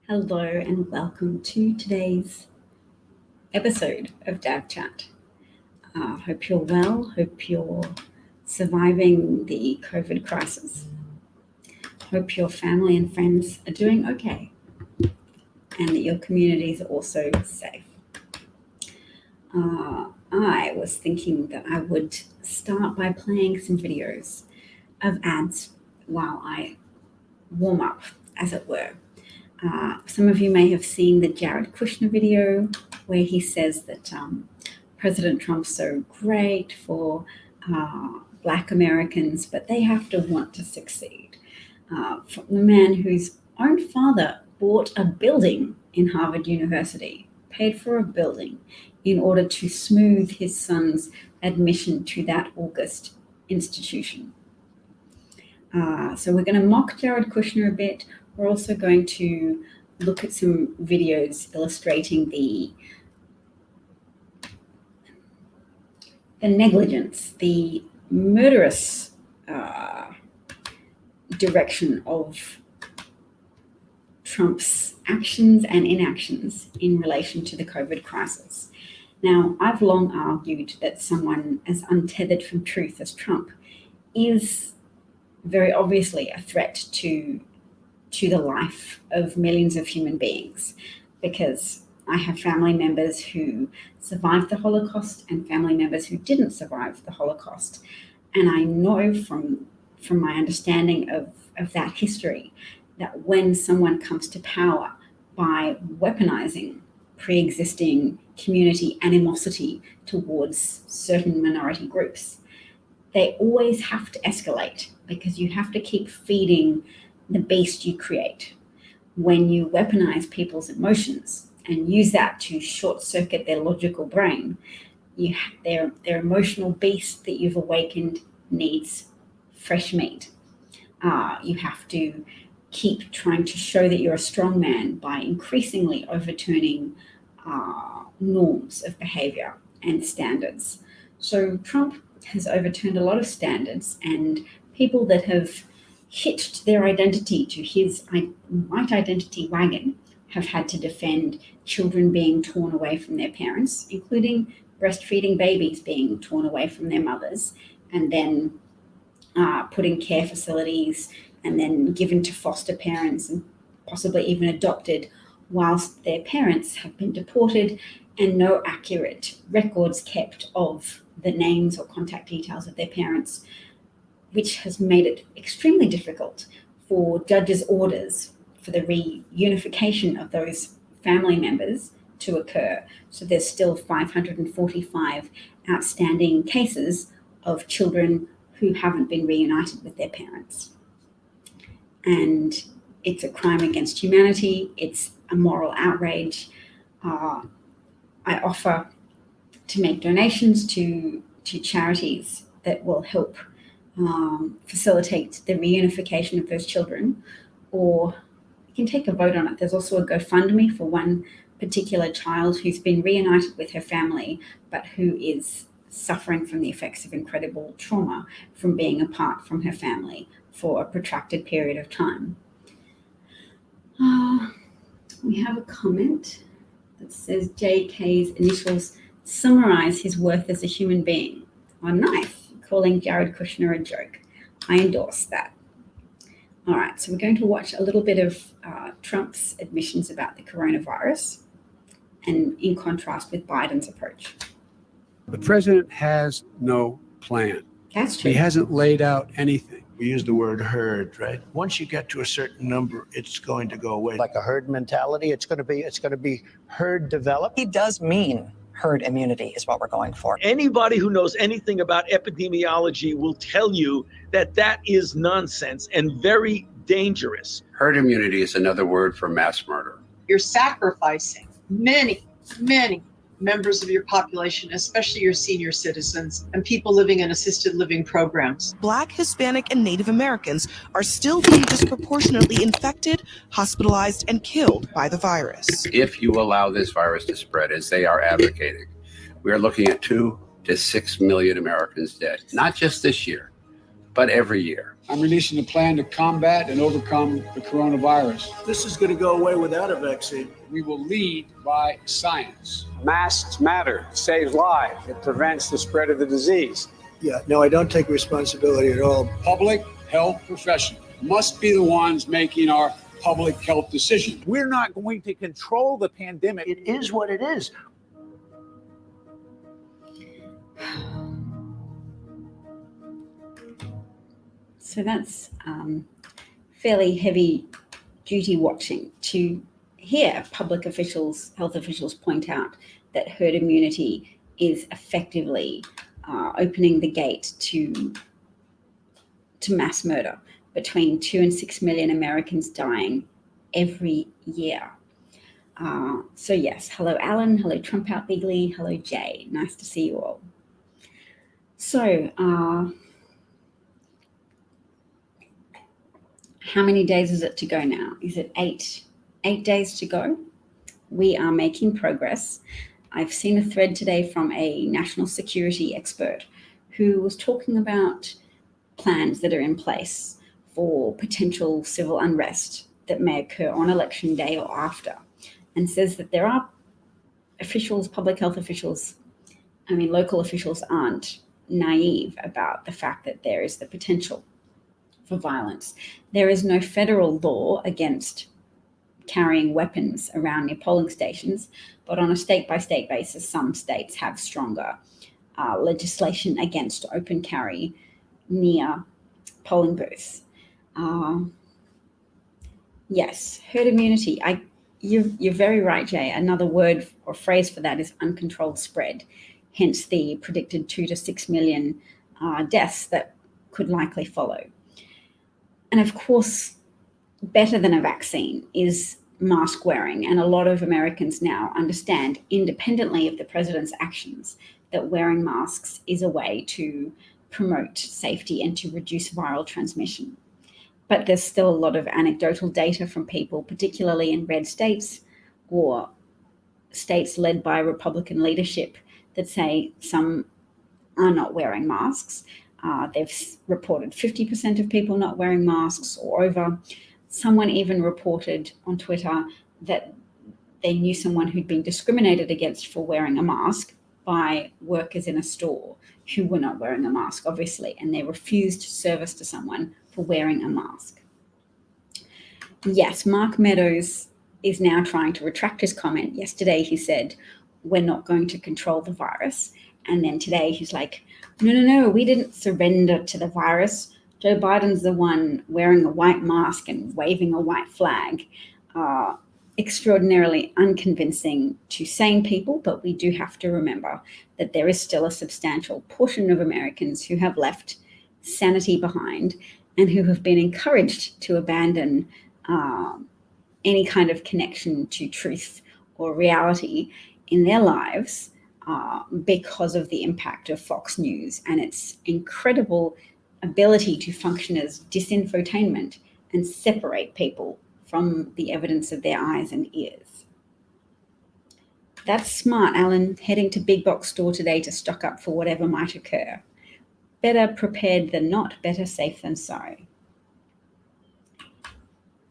Hello and welcome to today's episode of Dad Chat. Hope you're well, hope you're surviving the COVID crisis. Hope your family and friends are doing okay and that your communities are also safe. I was thinking that I would start by playing some videos of ads while I warm up, as it were. Some of you may have seen the Jared Kushner video where he says that President Trump's so great for Black Americans, but they have to want to succeed. From the man whose own father bought a building in Harvard University, paid for a building in order to smooth his son's admission to that august institution. So we're going to mock Jared Kushner a bit. We're also going to look at some videos illustrating the negligence, the murderous direction of Trump's actions and inactions in relation to the COVID crisis. Now, I've long argued that someone as untethered from truth as Trump is very obviously a threat to the life of millions of human beings, because I have family members who survived the Holocaust and family members who didn't survive the Holocaust. And I know from my understanding of that history that when someone comes to power by weaponizing pre-existing community animosity towards certain minority groups, they always have to escalate, because you have to keep feeding the beast you create. When you weaponize people's emotions and use that to short circuit their logical brain, their emotional beast that you've awakened needs fresh meat. You have to keep trying to show that you're a strong man by increasingly overturning norms of behavior and standards. So Trump has overturned a lot of standards, and people that have hitched their identity to his white identity wagon have had to defend children being torn away from their parents, including breastfeeding babies being torn away from their mothers and then put in care facilities and then given to foster parents and possibly even adopted whilst their parents have been deported, and no accurate records kept of the names or contact details of their parents, which has made it extremely difficult for judges' orders for the reunification of those family members to occur. So there's still 545 outstanding cases of children who haven't been reunited with their parents. And it's a crime against humanity. It's a moral outrage. I offer to make donations to charities that will help facilitate the reunification of those children, or you can take a vote on it. There's also a GoFundMe for one particular child who's been reunited with her family, but who is suffering from the effects of incredible trauma from being apart from her family for a protracted period of time. We have a comment that says JK's initials summarize his worth as a human being. Oh, nice. Calling Jared Kushner a joke. I endorse that. All right, so we're going to watch a little bit of Trump's admissions about the coronavirus, and in contrast with Biden's approach. The president has no plan. That's true. He hasn't laid out anything. We use the word herd, right? Once you get to a certain number, it's going to go away. Like a herd mentality, it's going to be herd developed. He does mean herd immunity is what we're going for. Anybody who knows anything about epidemiology will tell you that that is nonsense and very dangerous. Herd immunity is another word for mass murder. You're sacrificing many members of your population, especially your senior citizens and people living in assisted living programs. Black, Hispanic, and Native Americans are still being disproportionately infected, hospitalized, and killed by the virus. If you allow this virus to spread as they are advocating, we are looking at 2 to 6 million Americans dead, not just this year, but every year. I'm releasing a plan to combat and overcome the coronavirus. This is going to go away without a vaccine. We will lead by science. Masks matter. It saves lives. It prevents the spread of the disease. Yeah, no, I don't take responsibility at all. Public health professionals must be the ones making our public health decisions. We're not going to control the pandemic. It is what it is. So that's fairly heavy duty watching to hear public officials, health officials point out that herd immunity is effectively opening the gate to mass murder, between 2 and 6 million Americans dying every year. So yes, hello Alan, hello Trump Out Bigly, hello Jay, nice to see you all. So how many days is it to go now? Is it 8 days to go? We are making progress. I've seen a thread today from a national security expert who was talking about plans that are in place for potential civil unrest that may occur on election day or after, and says that there are officials, public health officials, local officials aren't naive about the fact that there is the potential for violence. There is no federal law against carrying weapons around near polling stations, but on a state-by-state basis, some states have stronger legislation against open carry near polling booths. Yes, herd immunity. You're very right, Jay. Another word or phrase for that is uncontrolled spread, hence the predicted 2 to 6 million deaths that could likely follow. And of course, better than a vaccine is mask wearing. And a lot of Americans now understand, independently of the president's actions, that wearing masks is a way to promote safety and to reduce viral transmission. But there's still a lot of anecdotal data from people, particularly in red states or states led by Republican leadership, that say some are not wearing masks. They've reported 50% of people not wearing masks or over. Someone even reported on Twitter that they knew someone who'd been discriminated against for wearing a mask by workers in a store who were not wearing a mask, obviously, and they refused service to someone for wearing a mask. Yes, Mark Meadows is now trying to retract his comment. Yesterday he said, we're not going to control the virus. And then today he's like, no, we didn't surrender to the virus. Joe Biden's the one wearing a white mask and waving a white flag. Extraordinarily unconvincing to sane people, but we do have to remember that there is still a substantial portion of Americans who have left sanity behind and who have been encouraged to abandon any kind of connection to truth or reality in their lives because of the impact of Fox News and its incredible ability to function as disinfotainment and separate people from the evidence of their eyes and ears. That's smart, Alan, heading to big box store today to stock up for whatever might occur. Better prepared than not, better safe than sorry.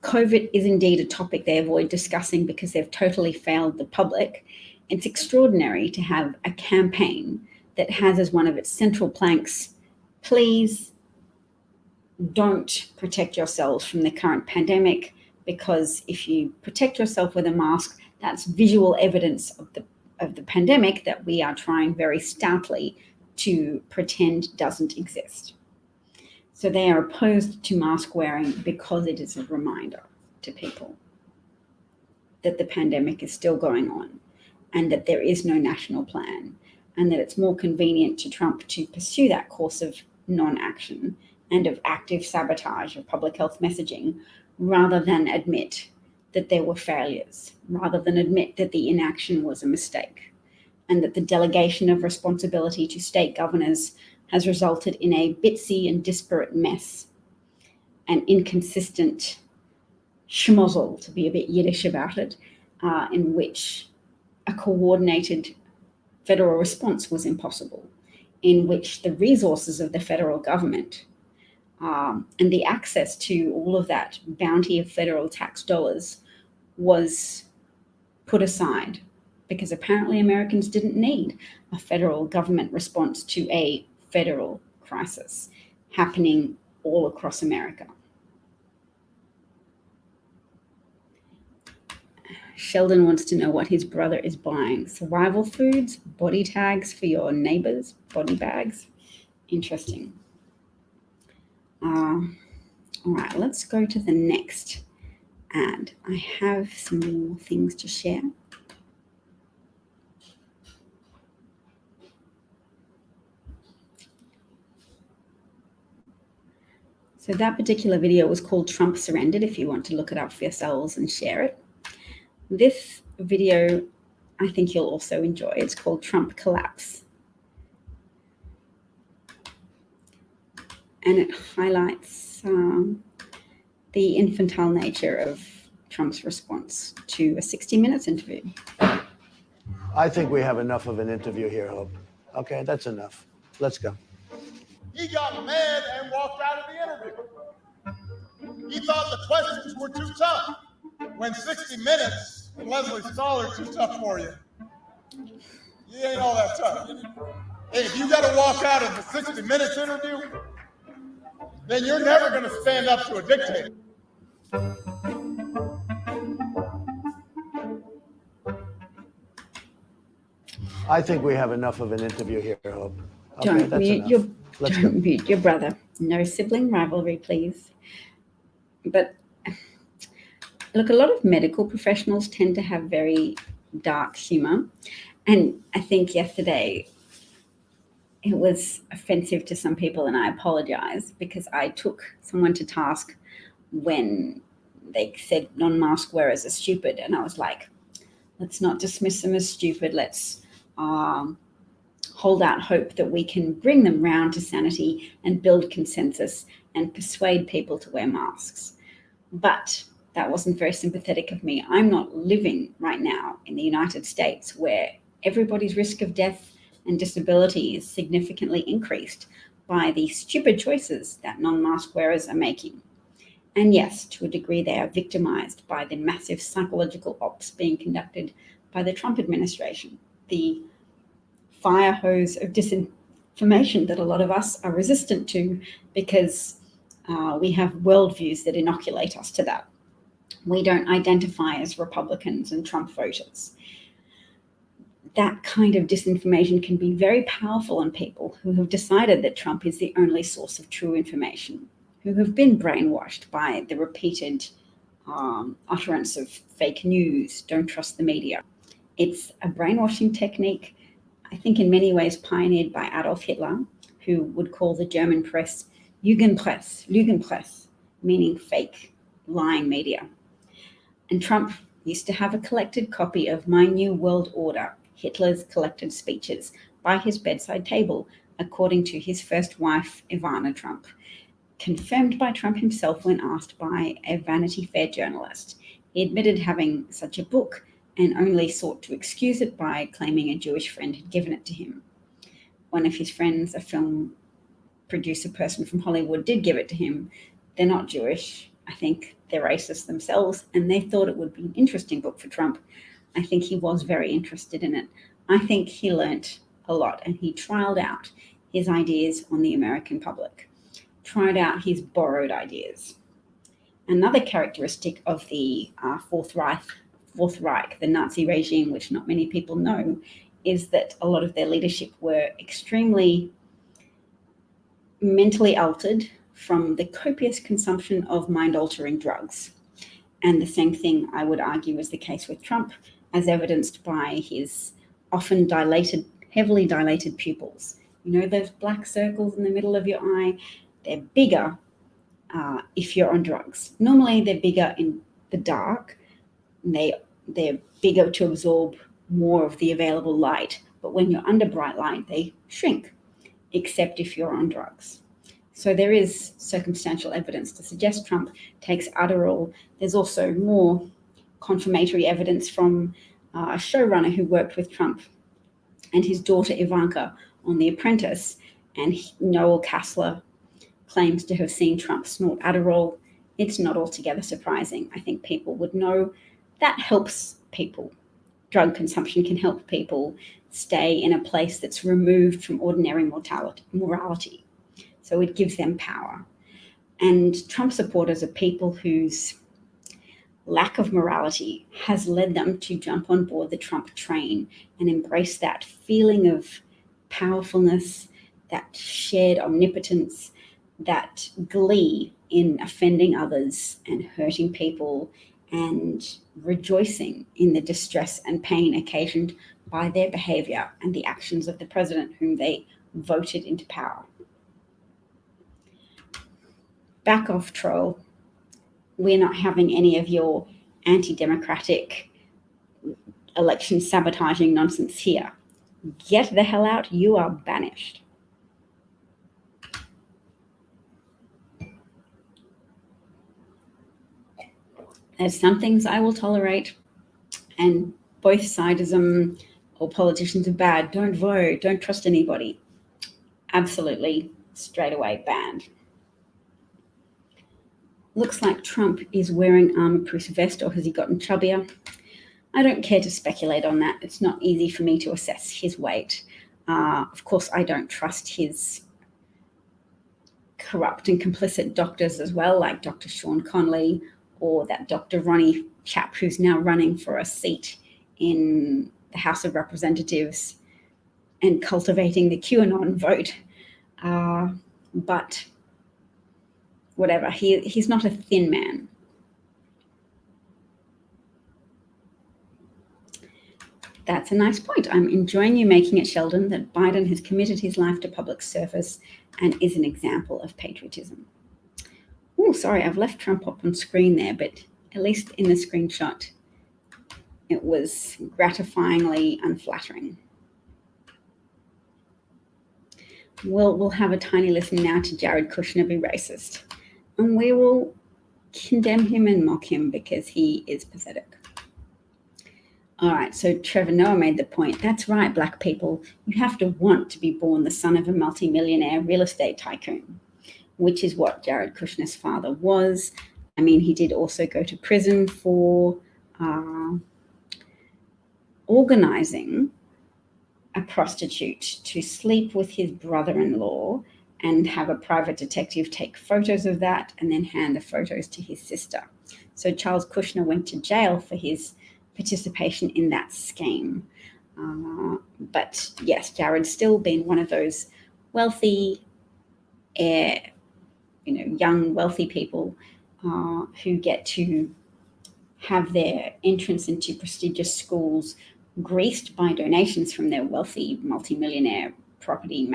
COVID is indeed a topic they avoid discussing because they've totally failed the public. It's extraordinary to have a campaign that has as one of its central planks, please don't protect yourselves from the current pandemic, because if you protect yourself with a mask, that's visual evidence of the pandemic that we are trying very stoutly to pretend doesn't exist. So they are opposed to mask wearing because it is a reminder to people that the pandemic is still going on and that there is no national plan, and that it's more convenient to Trump to pursue that course of non-action and of active sabotage of public health messaging rather than admit that there were failures, rather than admit that the inaction was a mistake, and that the delegation of responsibility to state governors has resulted in a bitsy and disparate mess, an inconsistent schmozzle, to be a bit Yiddish about it, in which a coordinated federal response was impossible, in which the resources of the federal government And the access to all of that bounty of federal tax dollars was put aside because apparently Americans didn't need a federal government response to a federal crisis happening all across America. Sheldon wants to know what his brother is buying. Survival foods, body tags for your neighbors, body bags. Interesting. All right, let's go to the next ad. I have some more things to share. So that particular video was called Trump Surrendered, if you want to look it up for yourselves and share it. This video, I think you'll also enjoy. It's called Trump Collapse. And it highlights the infantile nature of Trump's response to a 60 Minutes interview. I think we have enough of an interview here, Hope. Okay, that's enough. Let's go. He got mad and walked out of the interview. He thought the questions were too tough. When 60 Minutes and Leslie Stahl are too tough for you, you ain't all that tough. Hey, if you got to walk out of the 60 Minutes interview, then you're never going to stand up to a dictator. I think we have enough of an interview here, Hope. Okay, Don't that's mute enough. Don't mute your brother. No sibling rivalry, please. But look, a lot of medical professionals tend to have very dark humor. And I think yesterday it was offensive to some people, and I apologize because I took someone to task when they said non-mask wearers are stupid. And I was like, let's not dismiss them as stupid. Let's hold out hope that we can bring them round to sanity and build consensus and persuade people to wear masks. But that wasn't very sympathetic of me. I'm not living right now in the United States where everybody's risk of death and disability is significantly increased by the stupid choices that non-mask wearers are making. And yes, to a degree, they are victimized by the massive psychological ops being conducted by the Trump administration, the fire hose of disinformation that a lot of us are resistant to because we have worldviews that inoculate us to that. We don't identify as Republicans and Trump voters. That kind of disinformation can be very powerful on people who have decided that Trump is the only source of true information, who have been brainwashed by the repeated utterance of fake news, don't trust the media. It's a brainwashing technique, I think in many ways pioneered by Adolf Hitler, who would call the German press Lügenpresse, meaning fake, lying media. And Trump used to have a collected copy of My New World Order, Hitler's collected speeches, by his bedside table, according to his first wife, Ivana Trump, confirmed by Trump himself when asked by a Vanity Fair journalist. He admitted having such a book and only sought to excuse it by claiming a Jewish friend had given it to him. One of his friends, a film producer person from Hollywood, did give it to him. They're not Jewish. I think they're racist themselves, and they thought it would be an interesting book for Trump. I think he was very interested in it. I think he learnt a lot, and he trialed out his ideas on the American public, tried out his borrowed ideas. Another characteristic of the Fourth Reich, the Nazi regime, which not many people know, is that a lot of their leadership were extremely mentally altered from the copious consumption of mind-altering drugs. And the same thing, I would argue, is the case with Trump, as evidenced by his often heavily dilated pupils. You know those black circles in the middle of your eye? They're bigger if you're on drugs. Normally, they're bigger in the dark. They're bigger to absorb more of the available light. But when you're under bright light, they shrink, except if you're on drugs. So there is circumstantial evidence to suggest Trump takes Adderall. There's also more confirmatory evidence from a showrunner who worked with Trump and his daughter Ivanka on The Apprentice, and Noel Kassler claims to have seen Trump snort Adderall, it's not altogether surprising. I think people would know that helps people. Drug consumption can help people stay in a place that's removed from ordinary morality. So it gives them power. And Trump supporters are people whose lack of morality has led them to jump on board the Trump train and embrace that feeling of powerfulness, that shared omnipotence, that glee in offending others and hurting people and rejoicing in the distress and pain occasioned by their behavior and the actions of the president whom they voted into power. Back off, troll. We're not having any of your anti-democratic election sabotaging nonsense here. Get the hell out. You are banished. There's some things I will tolerate, and both sidism or politicians are bad. Don't vote. Don't trust anybody. Absolutely straight away banned. Looks like Trump is wearing armor-proof vest, or has he gotten chubbier? I don't care to speculate on that. It's not easy for me to assess his weight. Of course, I don't trust his corrupt and complicit doctors as well, like Dr. Sean Conley or that Dr. Ronnie chap who's now running for a seat in the House of Representatives and cultivating the QAnon vote. But whatever, he's not a thin man. That's a nice point. I'm enjoying you making it, Sheldon, that Biden has committed his life to public service and is an example of patriotism. Oh, sorry, I've left Trump up on screen there, but at least in the screenshot, it was gratifyingly unflattering. We'll have a tiny listen now to Jared Kushner be racist, and we will condemn him and mock him because he is pathetic. All right, so Trevor Noah made the point. That's right, black people. You have to want to be born the son of a multimillionaire real estate tycoon, which is what Jared Kushner's father was. I mean, he did also go to prison for organizing a prostitute to sleep with his brother-in-law and have a private detective take photos of that and then hand the photos to his sister. So Charles Kushner went to jail for his participation in that scheme. But yes, Jared's still been one of those wealthy, young, wealthy people who get to have their entrance into prestigious schools graced by donations from their wealthy multimillionaire property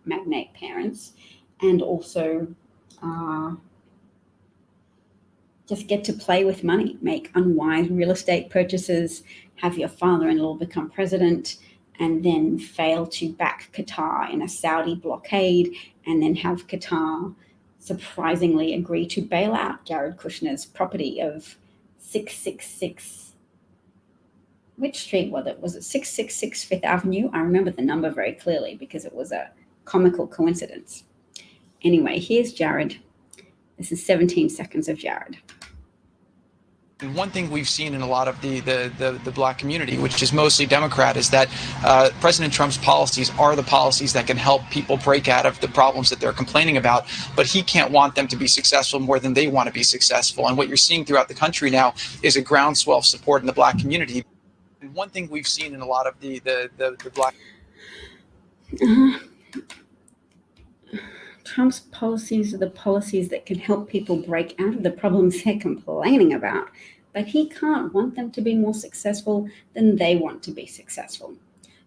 magnate parents, and also just get to play with money, make unwise real estate purchases, have your father-in-law become president, and then fail to back Qatar in a Saudi blockade, and then have Qatar surprisingly agree to bail out Jared Kushner's property of 666. Which street was it? Was it 666 Fifth Avenue? I remember the number very clearly because it was a comical coincidence. Anyway, here's Jared. This is 17 seconds of Jared. And one thing we've seen in a lot of the black community, which is mostly Democrat, is that President Trump's policies are the policies that can help people break out of the problems that they're complaining about, but he can't want them to be successful more than they want to be successful. And what you're seeing throughout the country now is a groundswell of support in the black community. And one thing we've seen in a lot of the black... Trump's policies are the policies that can help people break out of the problems they're complaining about, but he can't want them to be more successful than they want to be successful.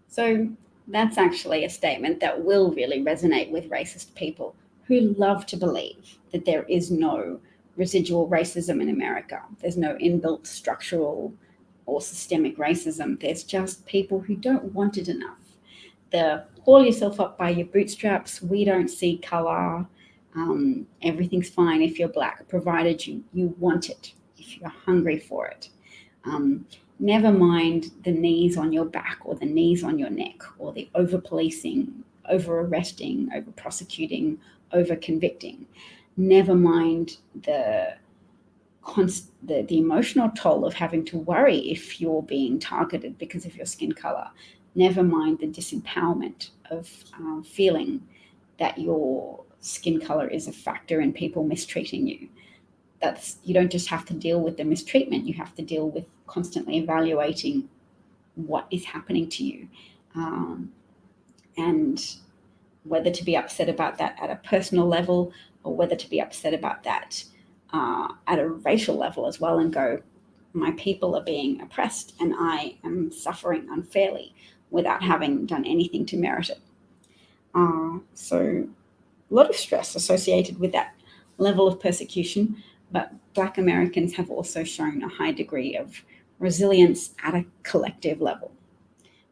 So that's actually a statement that will really resonate with racist people who love to believe that there is no residual racism in America. There's no inbuilt structural or systemic racism. There's just people who don't want it enough. The haul yourself up by your bootstraps, we don't see color, everything's fine if you're black, provided you want it, if you're hungry for it. Never mind the knees on your back or the knees on your neck or the over-policing, over-arresting, over-prosecuting over convicting. Never mind the emotional toll of having to worry if you're being targeted because of your skin color. Never mind the disempowerment of feeling that your skin color is a factor in people mistreating you. You don't just have to deal with the mistreatment, you have to deal with constantly evaluating what is happening to you, and whether to be upset about that at a personal level or whether to be upset about that at a racial level as well, and go, my people are being oppressed and I am suffering unfairly without having done anything to merit it. So a lot of stress associated with that level of persecution, but Black Americans have also shown a high degree of resilience at a collective level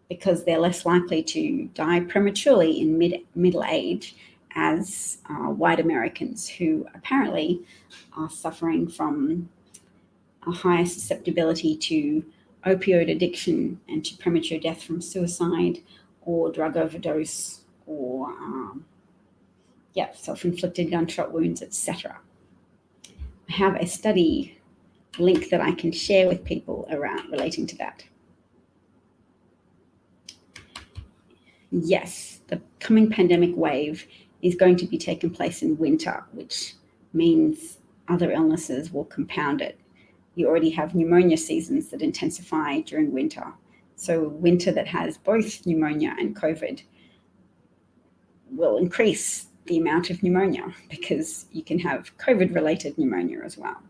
because they're less likely to die prematurely in middle age as white Americans, who apparently are suffering from a higher susceptibility to opioid addiction and to premature death from suicide or drug overdose or self-inflicted gunshot wounds, etc. I have a study link that I can share with people around relating to that. Yes, the coming pandemic wave is going to be taking place in winter, which means other illnesses will compound it. You already have pneumonia seasons that intensify during winter. So winter that has both pneumonia and COVID will increase the amount of pneumonia because you can have COVID-related pneumonia as well.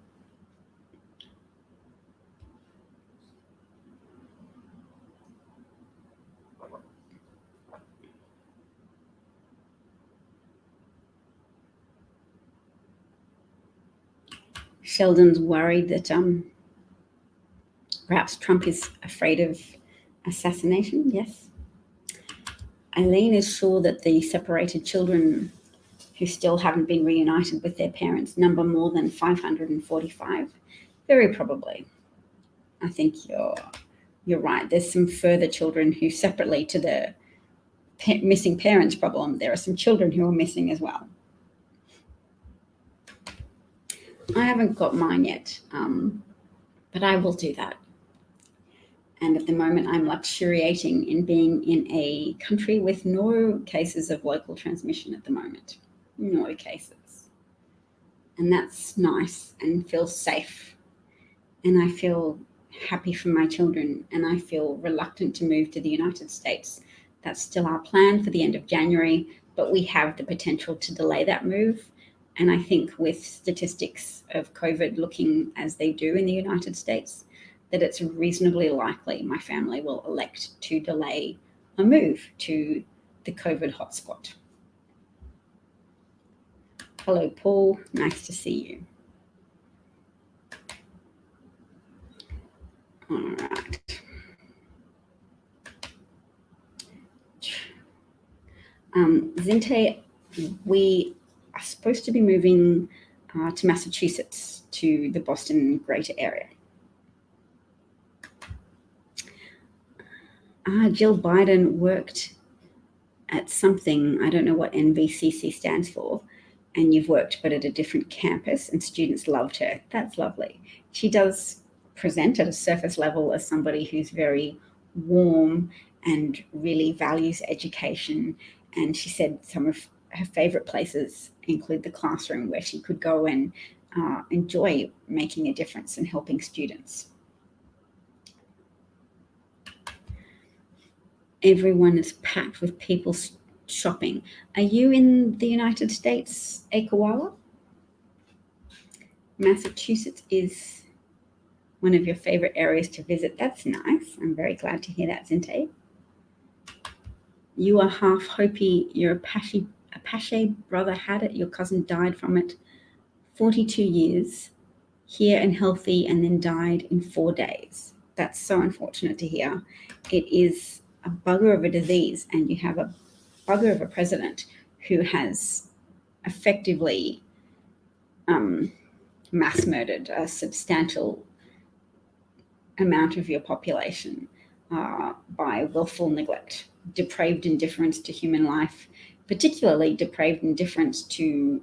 Sheldon's worried that perhaps Trump is afraid of assassination. Yes. Eileen is sure that the separated children who still haven't been reunited with their parents number more than 545. Very probably. I think you're right. There's some further children who, separately to the missing parents problem, there are some children who are missing as well. I haven't got mine yet, but I will do that. And at the moment, I'm luxuriating in being in a country with no cases of local transmission at the moment. No cases. And that's nice and feels safe. And I feel happy for my children, and I feel reluctant to move to the United States. That's still our plan for the end of January, but we have the potential to delay that move. And I think with statistics of COVID looking as they do in the United States, that it's reasonably likely my family will elect to delay a move to the COVID hotspot. Hello, Paul. Nice to see you. All right. Zinte, we are supposed to be moving to Massachusetts, to the Boston greater area. Jill Biden worked at something, I don't know what NVCC stands for, and you've worked but at a different campus and students loved her. That's lovely. She does present at a surface level as somebody who's very warm and really values education. And she said some of her favorite places include the classroom, where she could go and enjoy making a difference and helping students. Everyone is packed with people shopping. Are you in the United States, Ekawala? Massachusetts is one of your favorite areas to visit. That's nice. I'm very glad to hear that, Zinte. You are half Hopi. Your Apache brother had it. Your cousin died from it. 42 years, here and healthy, and then died in 4 days. That's so unfortunate to hear. It is a bugger of a disease, and you have a bugger of a president who has effectively mass murdered a substantial amount of your population by willful neglect, depraved indifference to human life, particularly depraved indifference to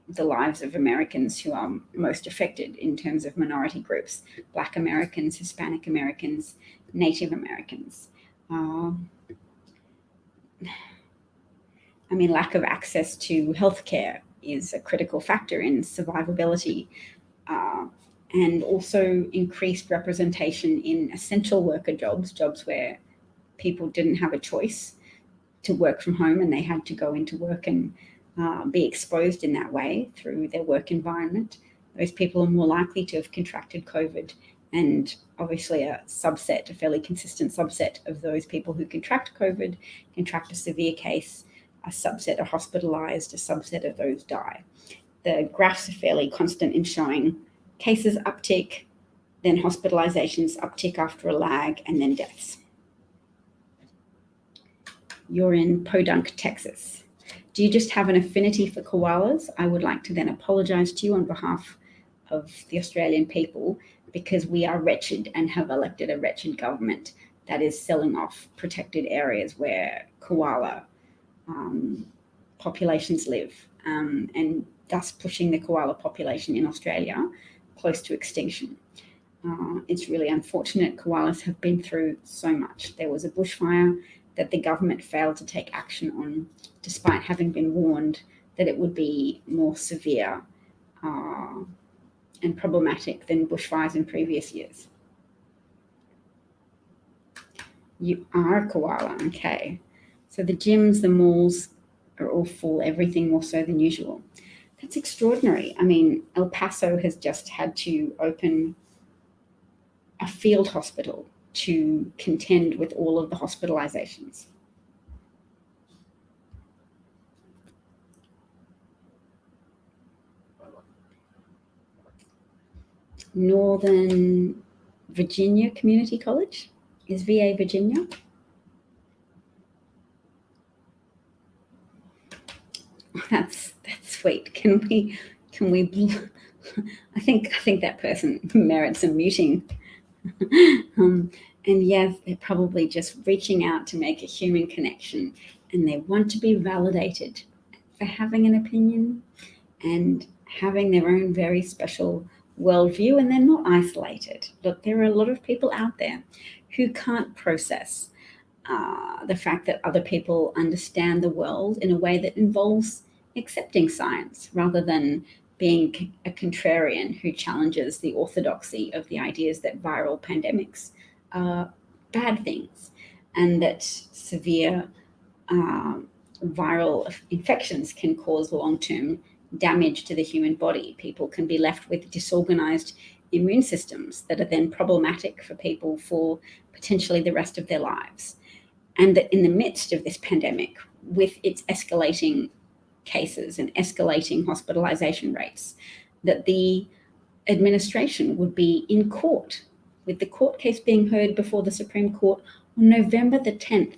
the lives of Americans who are most affected in terms of minority groups: Black Americans, Hispanic Americans, Native Americans. Lack of access to healthcare is a critical factor in survivability, and also increased representation in essential worker jobs where people didn't have a choice to work from home and they had to go into work and be exposed in that way through their work environment. Those people are more likely to have contracted COVID, and obviously a fairly consistent subset of those people who contract COVID contract a severe case, a subset are hospitalized, a subset of those die. The graphs are fairly constant in showing cases uptick, then hospitalizations uptick after a lag, and then deaths. You're in Podunk, Texas. Do you just have an affinity for koalas? I would like to then apologize to you on behalf of the Australian people, because we are wretched and have elected a wretched government that is selling off protected areas where koala populations live, and thus pushing the koala population in Australia close to extinction. It's really unfortunate. Koalas have been through so much. There was a bushfire that the government failed to take action on, despite having been warned that it would be more severe and problematic than bushfires in previous years. You are a koala, okay. So the gyms, the malls are all full, everything more so than usual. That's extraordinary. El Paso has just had to open a field hospital to contend with all of the hospitalizations. Northern Virginia Community College is VA Virginia. That's sweet. Can we? I think that person merits a muting. And yes, they're probably just reaching out to make a human connection, and they want to be validated for having an opinion and having their own very special worldview, and they're not isolated. Look, there are a lot of people out there who can't process the fact that other people understand the world in a way that involves accepting science rather than being a contrarian who challenges the orthodoxy of the ideas that viral pandemics are bad things, and that severe viral infections can cause long-term damage to the human body. People can be left with disorganized immune systems that are then problematic for people for potentially the rest of their lives. And that in the midst of this pandemic, with its escalating cases and escalating hospitalization rates, that the administration would be in court, with the court case being heard before the Supreme Court on November the 10th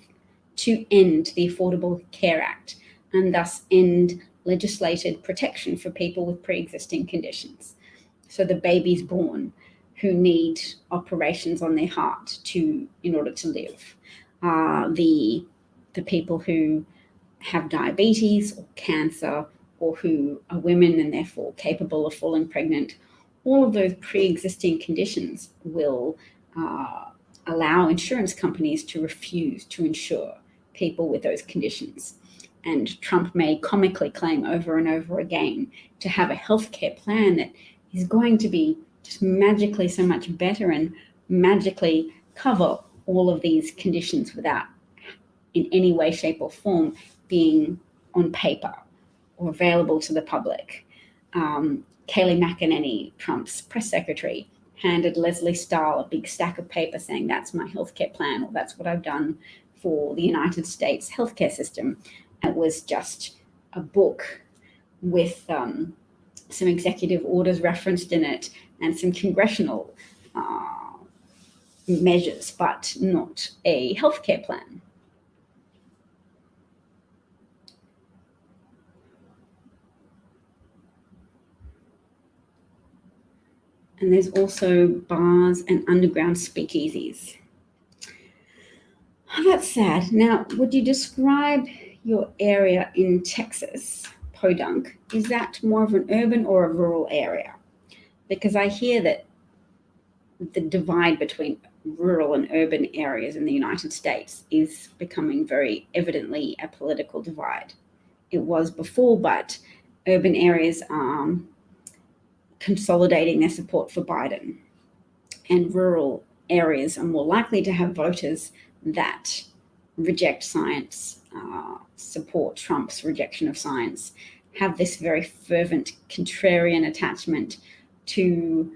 to end the Affordable Care Act and thus end legislated protection for people with pre-existing conditions. So the babies born who need operations on their heart in order to live, the people who have diabetes or cancer, or who are women and therefore capable of falling pregnant, all of those pre-existing conditions will allow insurance companies to refuse to insure people with those conditions. And Trump may comically claim over and over again to have a healthcare plan that is going to be just magically so much better and magically cover all of these conditions without in any way, shape, or form being on paper or available to the public. Kayleigh McEnany, Trump's press secretary, handed Leslie Stahl a big stack of paper saying, "That's my healthcare plan," or "That's what I've done for the United States healthcare system." It was just a book with some executive orders referenced in it and some congressional measures, but not a healthcare plan. And there's also bars and underground speakeasies. Oh, that's sad. Now, would you describe your area in Texas, Podunk, is that more of an urban or a rural area? Because I hear that the divide between rural and urban areas in the United States is becoming very evidently a political divide. It was before, but urban areas are consolidating their support for Biden, and rural areas are more likely to have voters that reject science, support Trump's rejection of science, have this very fervent contrarian attachment to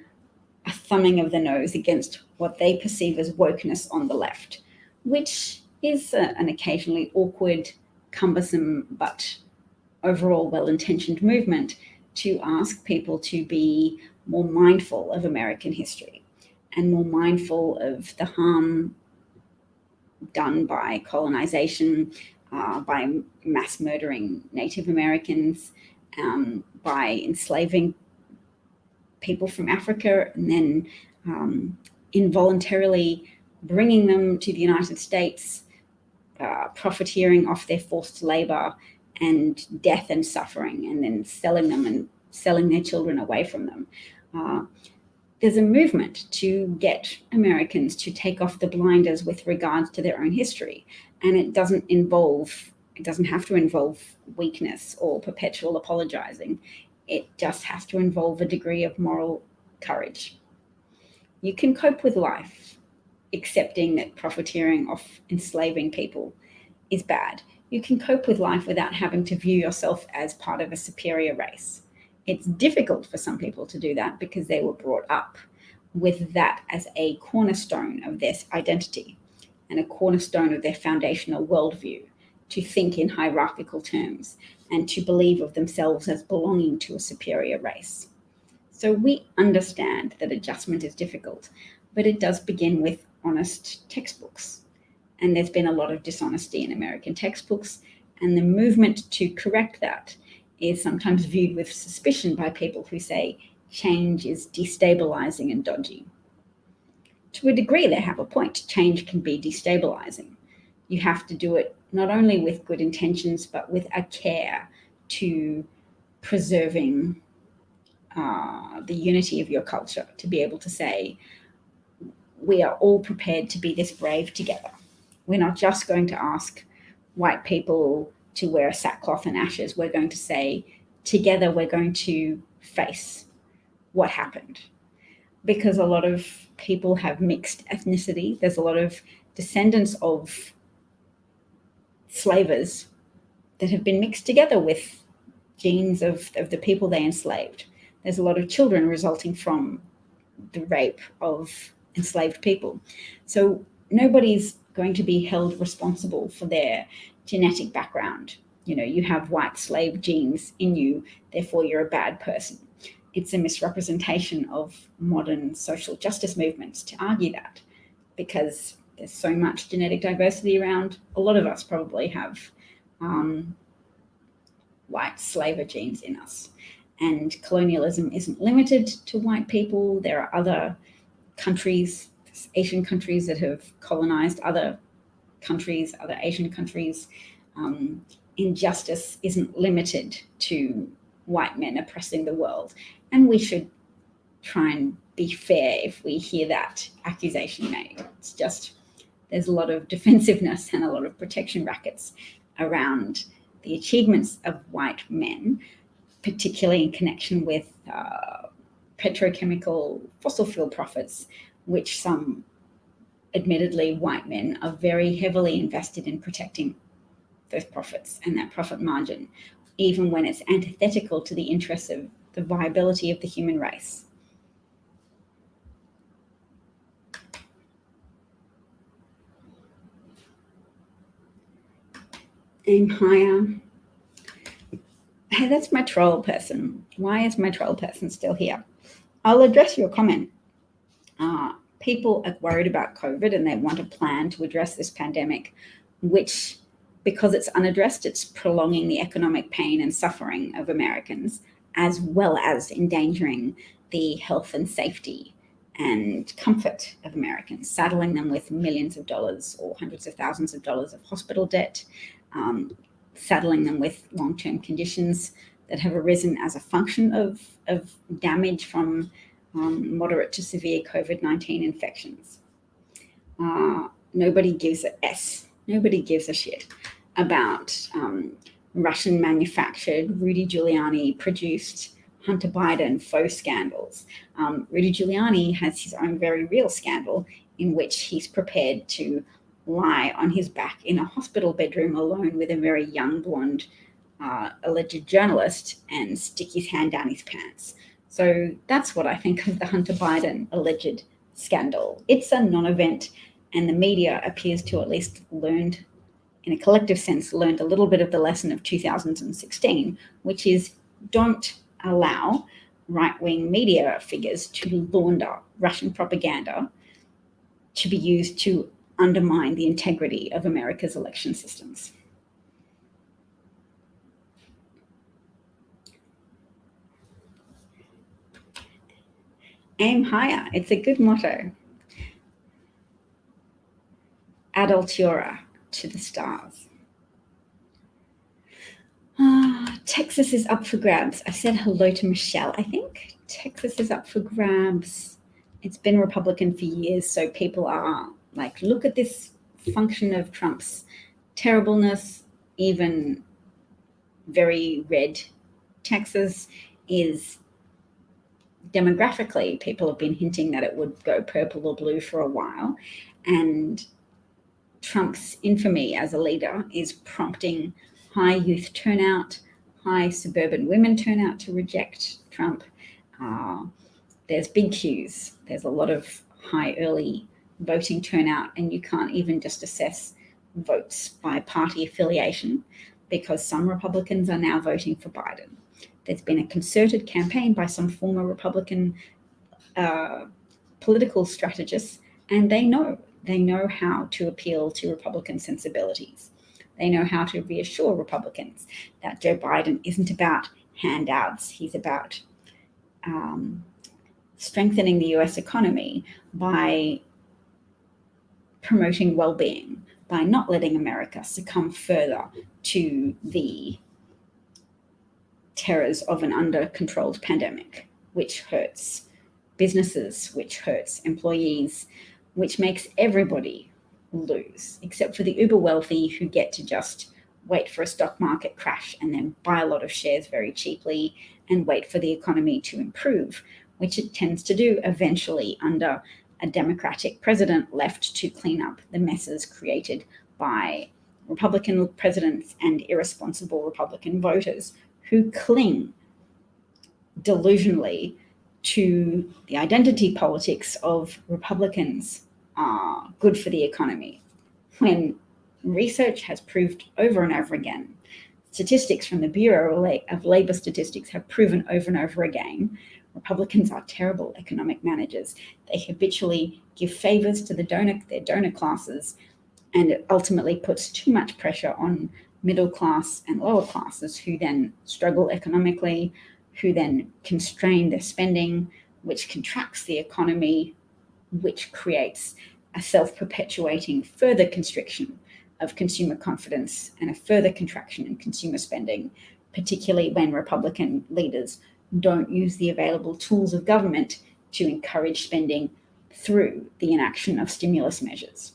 a thumbing of the nose against what they perceive as wokeness on the left, which is an occasionally awkward, cumbersome, but overall well-intentioned movement to ask people to be more mindful of American history and more mindful of the harm done by colonization, by mass murdering Native Americans, by enslaving people from Africa, and then involuntarily bringing them to the United States, profiteering off their forced labor and death and suffering, and then selling them and selling their children away from them. There's a movement to get Americans to take off the blinders with regards to their own history. And it doesn't have to involve weakness or perpetual apologizing. It just has to involve a degree of moral courage. You can cope with life accepting that profiteering off enslaving people is bad. You can cope with life without having to view yourself as part of a superior race. It's difficult for some people to do that because they were brought up with that as a cornerstone of their identity and a cornerstone of their foundational worldview, to think in hierarchical terms and to believe of themselves as belonging to a superior race. So we understand that adjustment is difficult, but it does begin with honest textbooks. And there's been a lot of dishonesty in American textbooks, and the movement to correct that is sometimes viewed with suspicion by people who say change is destabilizing and dodgy. To a degree, they have a point. Change can be destabilizing. You have to do it not only with good intentions, but with a care to preserving the unity of your culture, to be able to say, we are all prepared to be this brave together. We're not just going to ask white people to wear sackcloth and ashes. We're going to say, together we're going to face what happened. Because a lot of people have mixed ethnicity. There's a lot of descendants of slavers that have been mixed together with genes of the people they enslaved. There's a lot of children resulting from the rape of enslaved people. So nobody's going to be held responsible for their genetic background. You know, you have white slave genes in you, therefore you're a bad person. It's a misrepresentation of modern social justice movements to argue that, because there's so much genetic diversity around. A lot of us probably have white slaver genes in us. And colonialism isn't limited to white people. There are other countries, Asian countries, that have colonized other countries, other Asian countries. Injustice isn't limited to white men oppressing the world. And we should try and be fair if we hear that accusation made. It's just, there's a lot of defensiveness and a lot of protection rackets around the achievements of white men, particularly in connection with petrochemical fossil fuel profits, which some admittedly white men are very heavily invested in protecting those profits and that profit margin, even when it's antithetical to the interests of the viability of the human race. Aim higher. Hey, that's my troll person. Why is my troll person still here? I'll address your comment. People are worried about COVID and they want a plan to address this pandemic, which, because it's unaddressed, it's prolonging the economic pain and suffering of Americans, as well as endangering the health and safety and comfort of Americans, saddling them with millions of dollars or hundreds of thousands of dollars of hospital debt, saddling them with long-term conditions that have arisen as a function of damage from moderate to severe COVID-19 infections. Nobody gives a shit about Russian manufactured, Rudy Giuliani produced Hunter Biden faux scandals. Rudy Giuliani has his own very real scandal in which he's prepared to lie on his back in a hospital bedroom alone with a very young blonde alleged journalist and stick his hand down his pants. So that's what I think of the Hunter Biden alleged scandal. It's a non-event, and the media appears to at least learned, in a collective sense, learned a little bit of the lesson of 2016, which is don't allow right-wing media figures to launder Russian propaganda to be used to undermine the integrity of America's election systems. Aim higher. It's a good motto. Adultura to the stars. Texas is up for grabs. I said hello to Michelle, I think. Texas is up for grabs. It's been Republican for years, so people are like, look at this function of Trump's terribleness. Even very red Texas is demographically, people have been hinting that it would go purple or blue for a while. And Trump's infamy as a leader is prompting high youth turnout, high suburban women turnout to reject Trump. There's big queues. There's a lot of high early voting turnout, and you can't even just assess votes by party affiliation because some Republicans are now voting for Biden. There's been a concerted campaign by some former Republican political strategists, and they know how to appeal to Republican sensibilities. They know how to reassure Republicans that Joe Biden isn't about handouts. He's about strengthening the US economy by promoting well-being, by not letting America succumb further to the terrors of an under-controlled pandemic, which hurts businesses, which hurts employees, which makes everybody lose, except for the uber wealthy who get to just wait for a stock market crash and then buy a lot of shares very cheaply and wait for the economy to improve, which it tends to do eventually under a Democratic president left to clean up the messes created by Republican presidents and irresponsible Republican voters who cling delusionally to the identity politics of Republicans are good for the economy, when research has proved over and over again, statistics from the Bureau of Labor Statistics have proven over and over again, Republicans are terrible economic managers. They habitually give favors to their donor classes, and it ultimately puts too much pressure on middle class and lower classes who then struggle economically, who then constrain their spending, which contracts the economy, which creates a self-perpetuating further constriction of consumer confidence and a further contraction in consumer spending, particularly when Republican leaders don't use the available tools of government to encourage spending through the inaction of stimulus measures.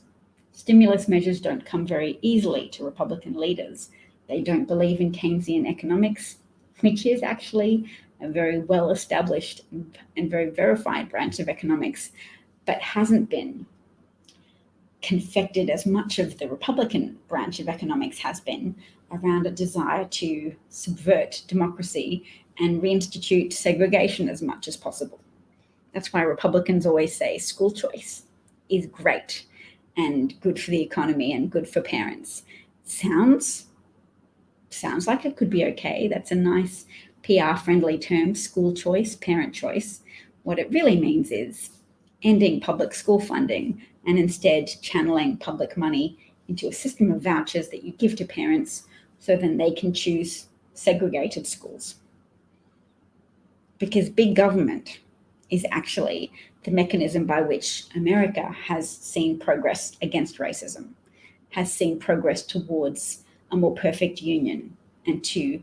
Stimulus measures don't come very easily to Republican leaders. They don't believe in Keynesian economics, which is actually a very well-established and very verified branch of economics, but hasn't been confected as much of the Republican branch of economics has been around a desire to subvert democracy and reinstitute segregation as much as possible. That's why Republicans always say school choice is great and good for the economy and good for parents. Sounds like it could be okay. That's a nice PR-friendly term, school choice, parent choice. What it really means is ending public school funding and instead channeling public money into a system of vouchers that you give to parents so then they can choose segregated schools. Because big government is actually the mechanism by which America has seen progress against racism, has seen progress towards a more perfect union and to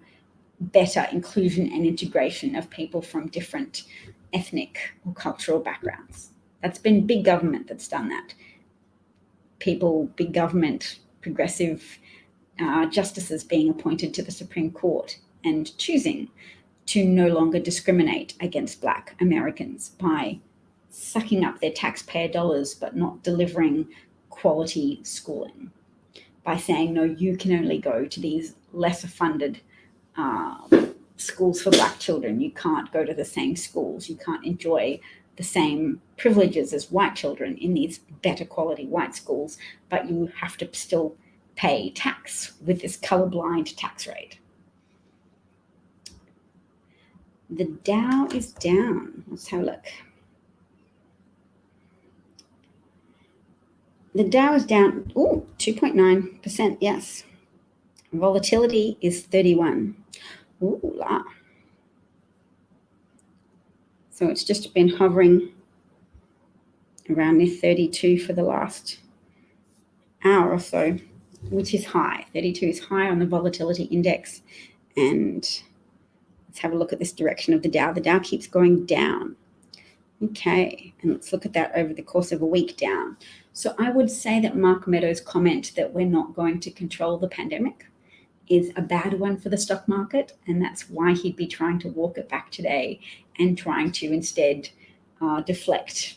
better inclusion and integration of people from different ethnic or cultural backgrounds. That's been big government that's done that. Big government, progressive justices being appointed to the Supreme Court and choosing to no longer discriminate against Black Americans by sucking up their taxpayer dollars but not delivering quality schooling, by saying, no, you can only go to these lesser funded schools for Black children. You can't go to the same schools. You can't enjoy the same privileges as white children in these better quality white schools, but you have to still pay tax with this colorblind tax rate. The Dow is down. Let's have a look. The Dow is down, 2.9%, yes. Volatility is 31. Ooh la. So it's just been hovering around near 32 for the last hour or so, which is high. 32 is high on the volatility index. And let's have a look at this direction of the Dow. The Dow keeps going down. Okay, and let's look at that over the course of a week down. So I would say that Mark Meadows' comment that we're not going to control the pandemic is a bad one for the stock market, and that's why he'd be trying to walk it back today and trying to instead deflect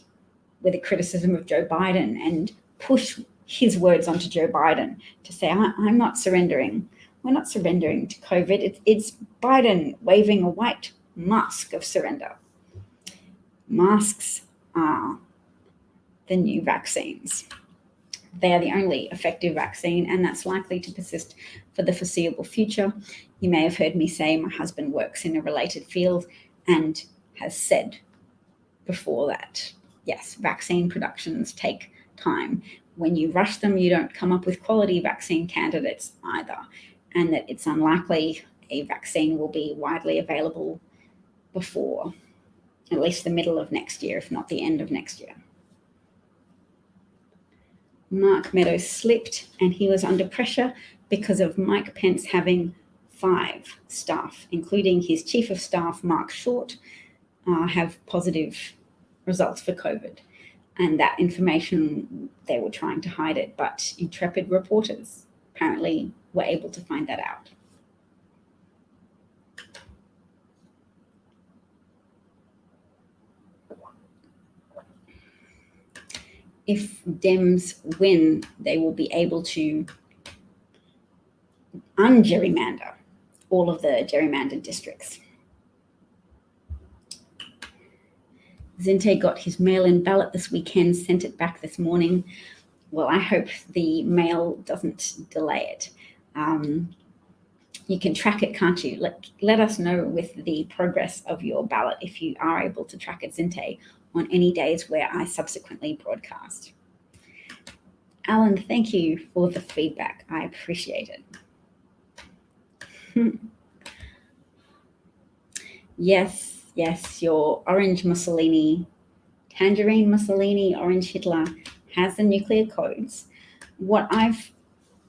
with a criticism of Joe Biden and push his words onto Joe Biden to say, I'm not surrendering. We're not surrendering to COVID. It's Biden waving a white mask of surrender. Masks are the new vaccines. They are the only effective vaccine, and that's likely to persist for the foreseeable future. You may have heard me say my husband works in a related field and has said before that, yes, vaccine productions take time. When you rush them, you don't come up with quality vaccine candidates either, and that it's unlikely a vaccine will be widely available before at least the middle of next year, if not the end of next year. Mark Meadows slipped, and he was under pressure because of Mike Pence having 5 staff, including his chief of staff, Mark Short, have positive results for COVID. And that information, they were trying to hide it, but intrepid reporters apparently were able to find that out. If Dems win, they will be able to un-gerrymander all of the gerrymandered districts. Zinte got his mail-in ballot this weekend, sent it back this morning. Well, I hope the mail doesn't delay it. You can track it, can't you? Let us know with the progress of your ballot if you are able to track it, Zinte, on any days where I subsequently broadcast. Alan, thank you for the feedback. I appreciate it. Yes, your orange Mussolini, tangerine Mussolini, orange Hitler has the nuclear codes. What I've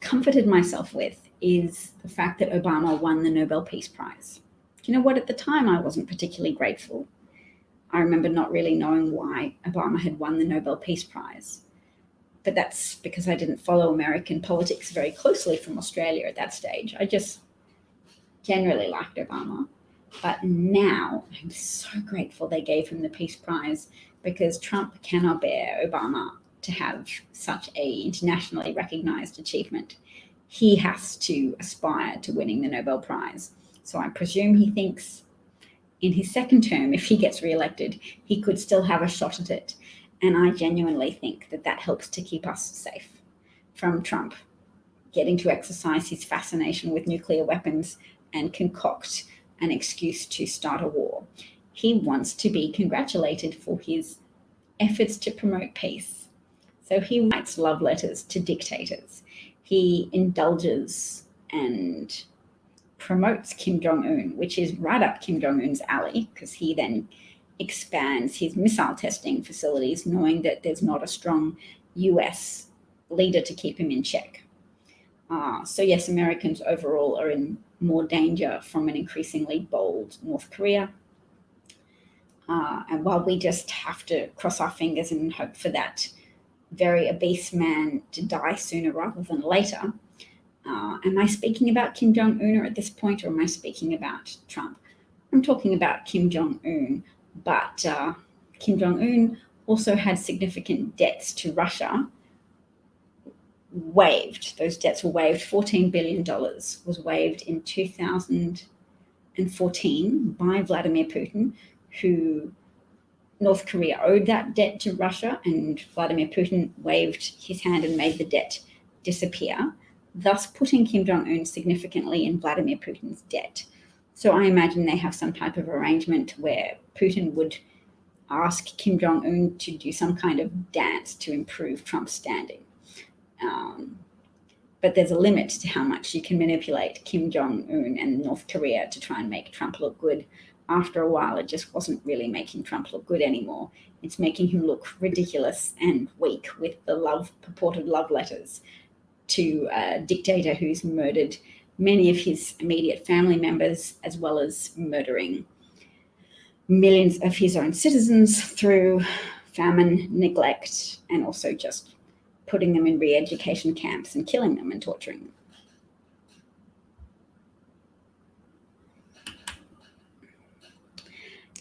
comforted myself with is the fact that Obama won the Nobel Peace Prize. Do you know what? At the time, I wasn't particularly grateful. I remember not really knowing why Obama had won the Nobel Peace Prize. But that's because I didn't follow American politics very closely from Australia at that stage. I just generally liked Obama. But now I'm so grateful they gave him the Peace Prize, because Trump cannot bear Obama to have such a internationally recognized achievement. He has to aspire to winning the Nobel Prize. So I presume he thinks in his second term, if he gets reelected, he could still have a shot at it. And I genuinely think that that helps to keep us safe from Trump getting to exercise his fascination with nuclear weapons and concoct an excuse to start a war. He wants to be congratulated for his efforts to promote peace. So he writes love letters to dictators. He indulges and promotes Kim Jong-un, which is right up Kim Jong-un's alley, because he then expands his missile testing facilities, knowing that there's not a strong US leader to keep him in check. So yes, Americans overall are in more danger from an increasingly bold North Korea. And while we just have to cross our fingers and hope for that very obese man to die sooner rather than later, am I speaking about Kim Jong-un at this point, or am I speaking about Trump? I'm talking about Kim Jong-un, but Kim Jong-un also had significant debts to Russia waived. Those debts were waived. $14 billion was waived in 2014 by Vladimir Putin, who North Korea owed that debt to Russia, and Vladimir Putin waved his hand and made the debt disappear, thus putting Kim Jong-un significantly in Vladimir Putin's debt. So I imagine they have some type of arrangement where Putin would ask Kim Jong-un to do some kind of dance to improve Trump's standing. But there's a limit to how much you can manipulate Kim Jong-un and North Korea to try and make Trump look good. After a while, it just wasn't really making Trump look good anymore. It's making him look ridiculous and weak with the purported love letters to a dictator who's murdered many of his immediate family members, as well as murdering millions of his own citizens through famine, neglect, and also just putting them in re-education camps and killing them and torturing them.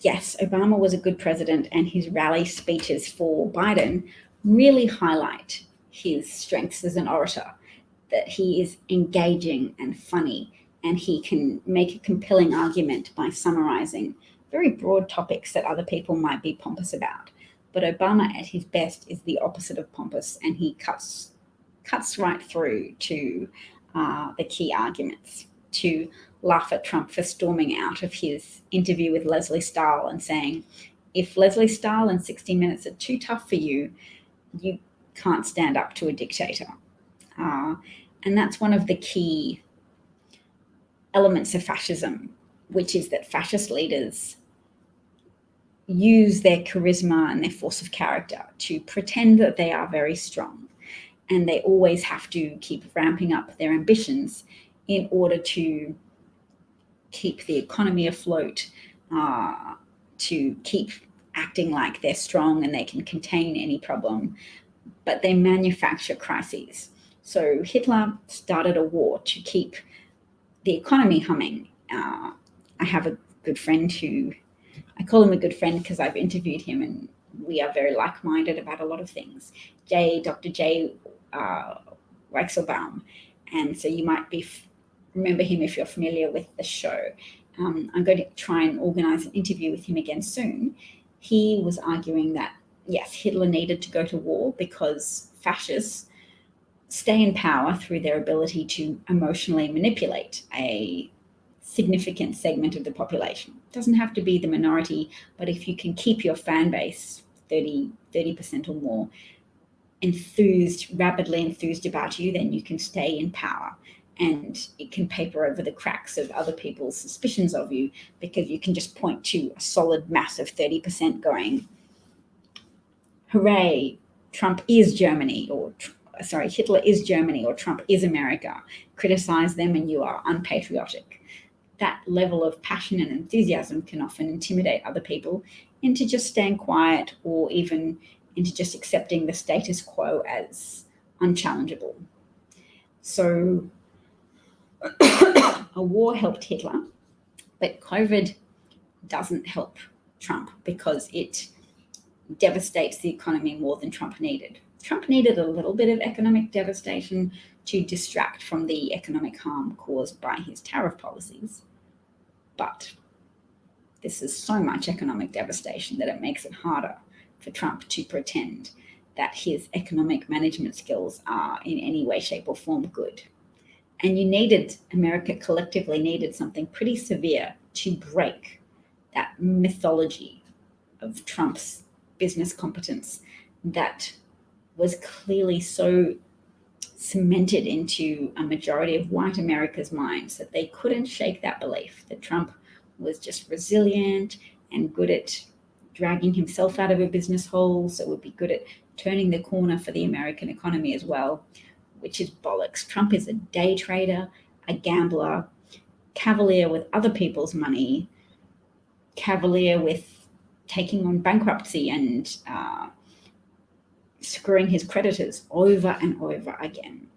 Yes, Obama was a good president, and his rally speeches for Biden really highlight his strengths as an orator, that he is engaging and funny, and he can make a compelling argument by summarizing very broad topics that other people might be pompous about. But Obama at his best is the opposite of pompous, and he cuts right through to the key arguments, to laugh at Trump for storming out of his interview with Leslie Stahl and saying, if Leslie Stahl and 60 Minutes are too tough for you, you can't stand up to a dictator. And that's one of the key elements of fascism, which is that fascist leaders use their charisma and their force of character to pretend that they are very strong. And they always have to keep ramping up their ambitions in order to keep the economy afloat, to keep acting like they're strong and they can contain any problem. But they manufacture crises. So Hitler started a war to keep the economy humming. I have a good friend who, I call him a good friend because I've interviewed him and we are very like-minded about a lot of things. Dr. J. Weichselbaum. And so you might remember him if you're familiar with the show. I'm going to try and organize an interview with him again soon. He was arguing that, yes, Hitler needed to go to war because fascists stay in power through their ability to emotionally manipulate a significant segment of the population. It doesn't have to be the minority, but if you can keep your fan base 30% or more rapidly enthused about you, then you can stay in power. And it can paper over the cracks of other people's suspicions of you because you can just point to a solid mass of 30% going, hooray, Trump is Germany, or Hitler is Germany, or Trump is America. Criticize them and you are unpatriotic. That level of passion and enthusiasm can often intimidate other people into just staying quiet or even into just accepting the status quo as unchallengeable. So a war helped Hitler, but COVID doesn't help Trump because it devastates the economy more than Trump needed. Trump needed a little bit of economic devastation to distract from the economic harm caused by his tariff policies. But this is so much economic devastation that it makes it harder for Trump to pretend that his economic management skills are in any way, shape, or form good. And America collectively needed something pretty severe to break that mythology of Trump's business competence that was clearly so cemented into a majority of white America's minds that they couldn't shake that belief that Trump was just resilient and good at dragging himself out of a business hole, so would be good at turning the corner for the American economy as well, which is bollocks. Trump is a day trader, a gambler, cavalier with other people's money, cavalier with taking on bankruptcy and screwing his creditors over and over again,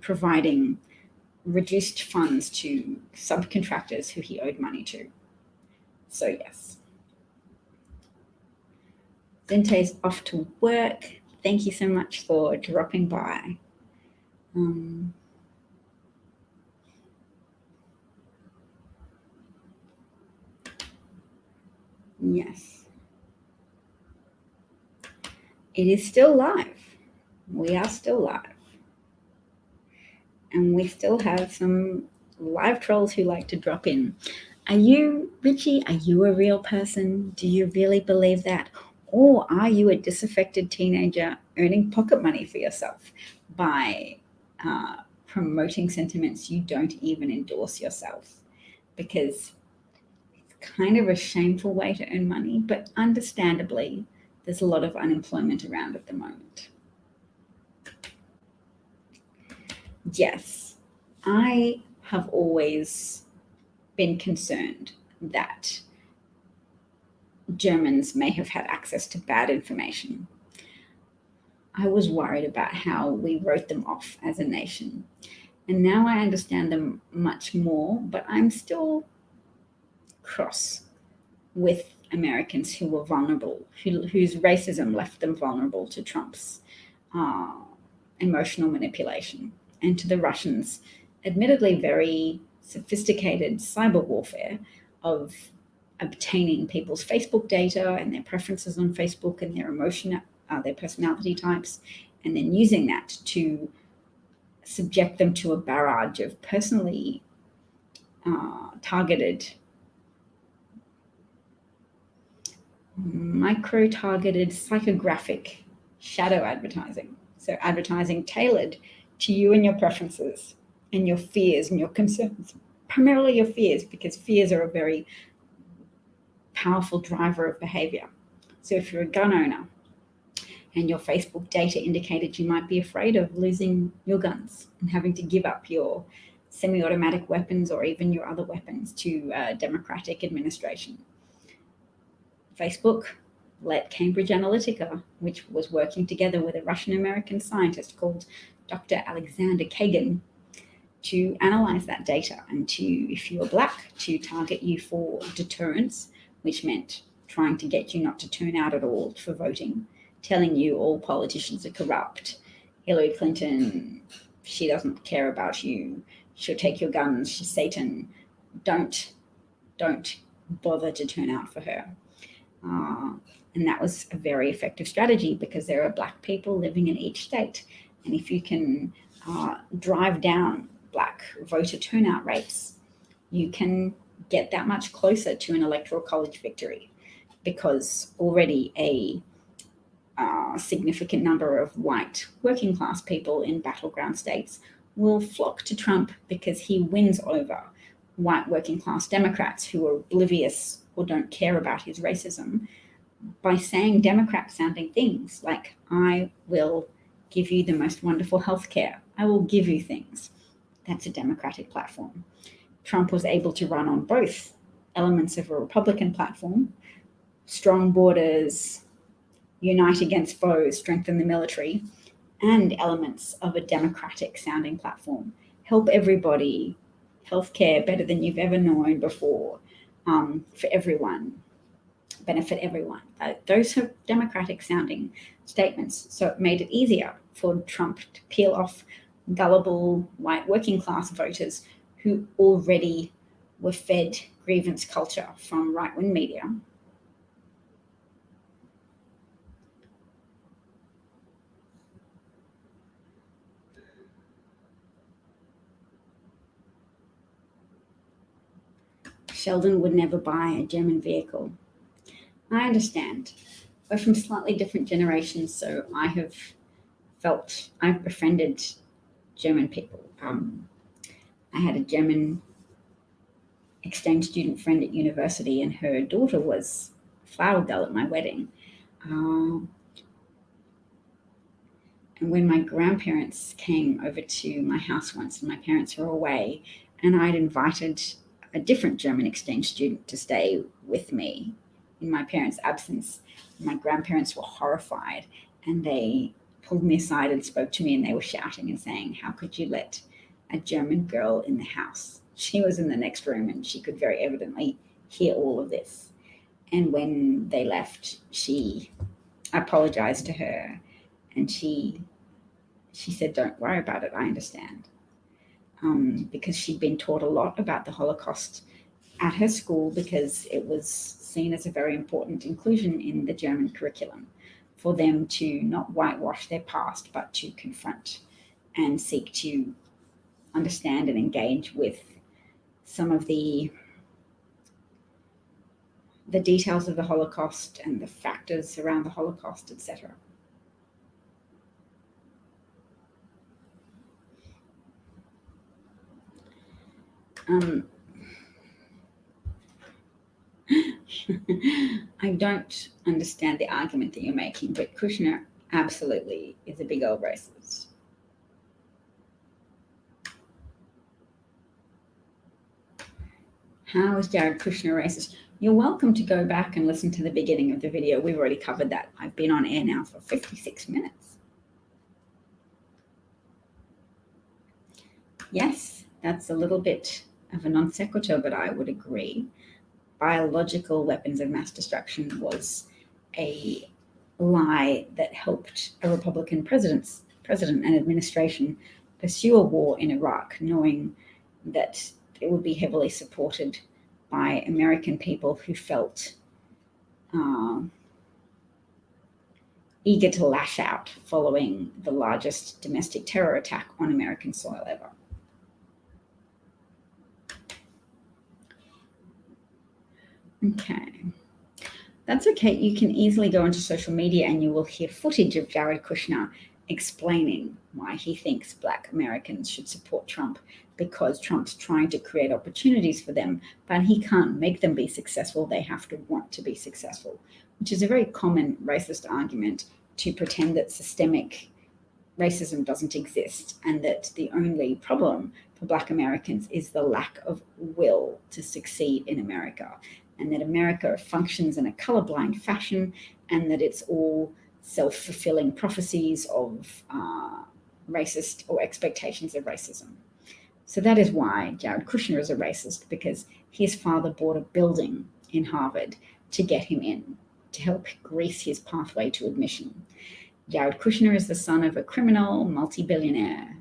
providing reduced funds to subcontractors who he owed money to. So yes. Zente's off to work. Thank you so much for dropping by. Yes. It is still live. We are still live. And we still have some live trolls who like to drop in. Are you, Richie, are you a real person? Do you really believe that? Or are you a disaffected teenager earning pocket money for yourself by promoting sentiments you don't even endorse yourself? Because it's kind of a shameful way to earn money, but understandably, there's a lot of unemployment around at the moment. Yes, I have always been concerned that Germans may have had access to bad information. I was worried about how we wrote them off as a nation. And now I understand them much more, but I'm still cross with Americans who were vulnerable, whose racism left them vulnerable to Trump's emotional manipulation, and to the Russians' admittedly very sophisticated cyber warfare of obtaining people's Facebook data and their preferences on Facebook and their personality types, and then using that to subject them to a barrage of personally targeted, micro-targeted psychographic shadow advertising. So advertising tailored to you and your preferences and your fears and your concerns, primarily your fears, because fears are a very powerful driver of behavior. So if you're a gun owner and your Facebook data indicated you might be afraid of losing your guns and having to give up your semi-automatic weapons or even your other weapons to a Democratic administration, Facebook let Cambridge Analytica, which was working together with a Russian-American scientist called Dr. Alexander Kagan, to analyze that data and to, if you were Black, to target you for deterrence, which meant trying to get you not to turn out at all for voting, telling you all politicians are corrupt. Hillary Clinton, she doesn't care about you. She'll take your guns. She's Satan. Don't bother to turn out for her. And that was a very effective strategy because there are Black people living in each state. And if you can drive down Black voter turnout rates, you can get that much closer to an electoral college victory, because already a significant number of white working class people in battleground states will flock to Trump because he wins over white working class Democrats who are oblivious or don't care about his racism by saying Democrat sounding things like, I will give you the most wonderful health care. I will give you things. That's a Democratic platform. Trump was able to run on both elements of a Republican platform, strong borders, unite against foes, strengthen the military, and elements of a Democratic sounding platform. Help everybody, healthcare better than you've ever known before, for everyone, benefit everyone. Those are Democratic sounding statements. So it made it easier for Trump to peel off gullible white working class voters who already were fed grievance culture from right-wing media. Sheldon would never buy a German vehicle. I understand. We're from slightly different generations, so I've befriended German people. I had a German exchange student friend at university, and her daughter was a flower girl at my wedding. And when my grandparents came over to my house once, and my parents were away, and I'd invited a different German exchange student to stay with me in my parents' absence, my grandparents were horrified, and they pulled me aside and spoke to me, and they were shouting and saying, "How could you let a German girl in the house?" She was in the next room, and she could very evidently hear all of this. And when they left, she apologized to her, and she said, "Don't worry about it, I understand." Because she'd been taught a lot about the Holocaust at her school, because it was seen as a very important inclusion in the German curriculum for them to not whitewash their past, but to confront and seek to understand and engage with some of the details of the Holocaust and the factors around the Holocaust, etc. I don't understand the argument that you're making, but Kushner absolutely is a big old racist. How is Jared Kushner racist? You're welcome to go back and listen to the beginning of the video. We've already covered that. I've been on air now for 56 minutes. Yes, that's a little bit of a non sequitur, but I would agree. Biological weapons of mass destruction was a lie that helped a Republican president and administration pursue a war in Iraq, knowing that it would be heavily supported by American people who felt eager to lash out following the largest domestic terror attack on American soil ever. Okay. That's okay. You can easily go onto social media and you will hear footage of Jared Kushner explaining why he thinks Black Americans should support Trump, because Trump's trying to create opportunities for them, but he can't make them be successful. They have to want to be successful, which is a very common racist argument, to pretend that systemic racism doesn't exist and that the only problem for Black Americans is the lack of will to succeed in America, and that America functions in a colorblind fashion, and that it's all self-fulfilling prophecies of racist or expectations of racism. So that is why Jared Kushner is a racist, because his father bought a building in Harvard to get him in, to help grease his pathway to admission. Jared Kushner is the son of a criminal, multi-millionaire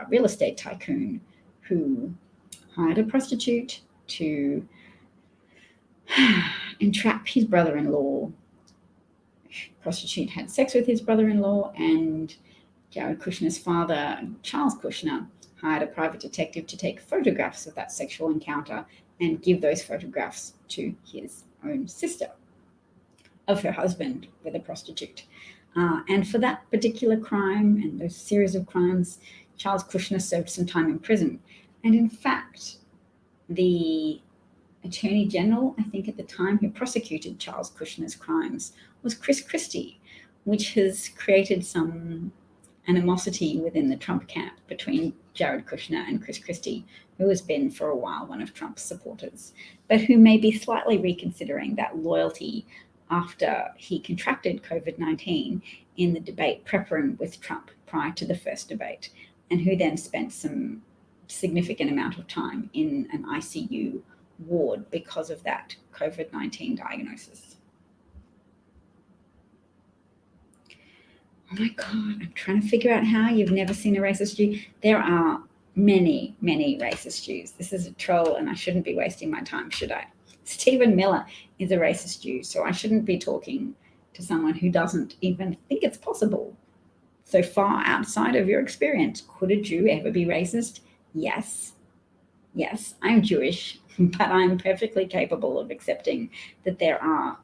real estate tycoon who hired a prostitute to entrap his brother-in-law. Prostitute had sex with his brother-in-law, and Jared Kushner's father, Charles Kushner, hired a private detective to take photographs of that sexual encounter and give those photographs to his own sister of her husband with a prostitute. And for that particular crime and those series of crimes, Charles Kushner served some time in prison. And in fact, the Attorney General, I think at the time, who prosecuted Charles Kushner's crimes was Chris Christie, which has created some animosity within the Trump camp between Jared Kushner and Chris Christie, who has been for a while one of Trump's supporters, but who may be slightly reconsidering that loyalty after he contracted COVID-19 in the debate prep room with Trump prior to the first debate, and who then spent some significant amount of time in an ICU ward because of that COVID-19 diagnosis. Oh my God, I'm trying to figure out how you've never seen a racist Jew. There are many, many racist Jews. This is a troll and I shouldn't be wasting my time, should I? Stephen Miller is a racist Jew, so I shouldn't be talking to someone who doesn't even think it's possible. So far outside of your experience, could a Jew ever be racist? Yes. Yes, I'm Jewish, but I'm perfectly capable of accepting that there are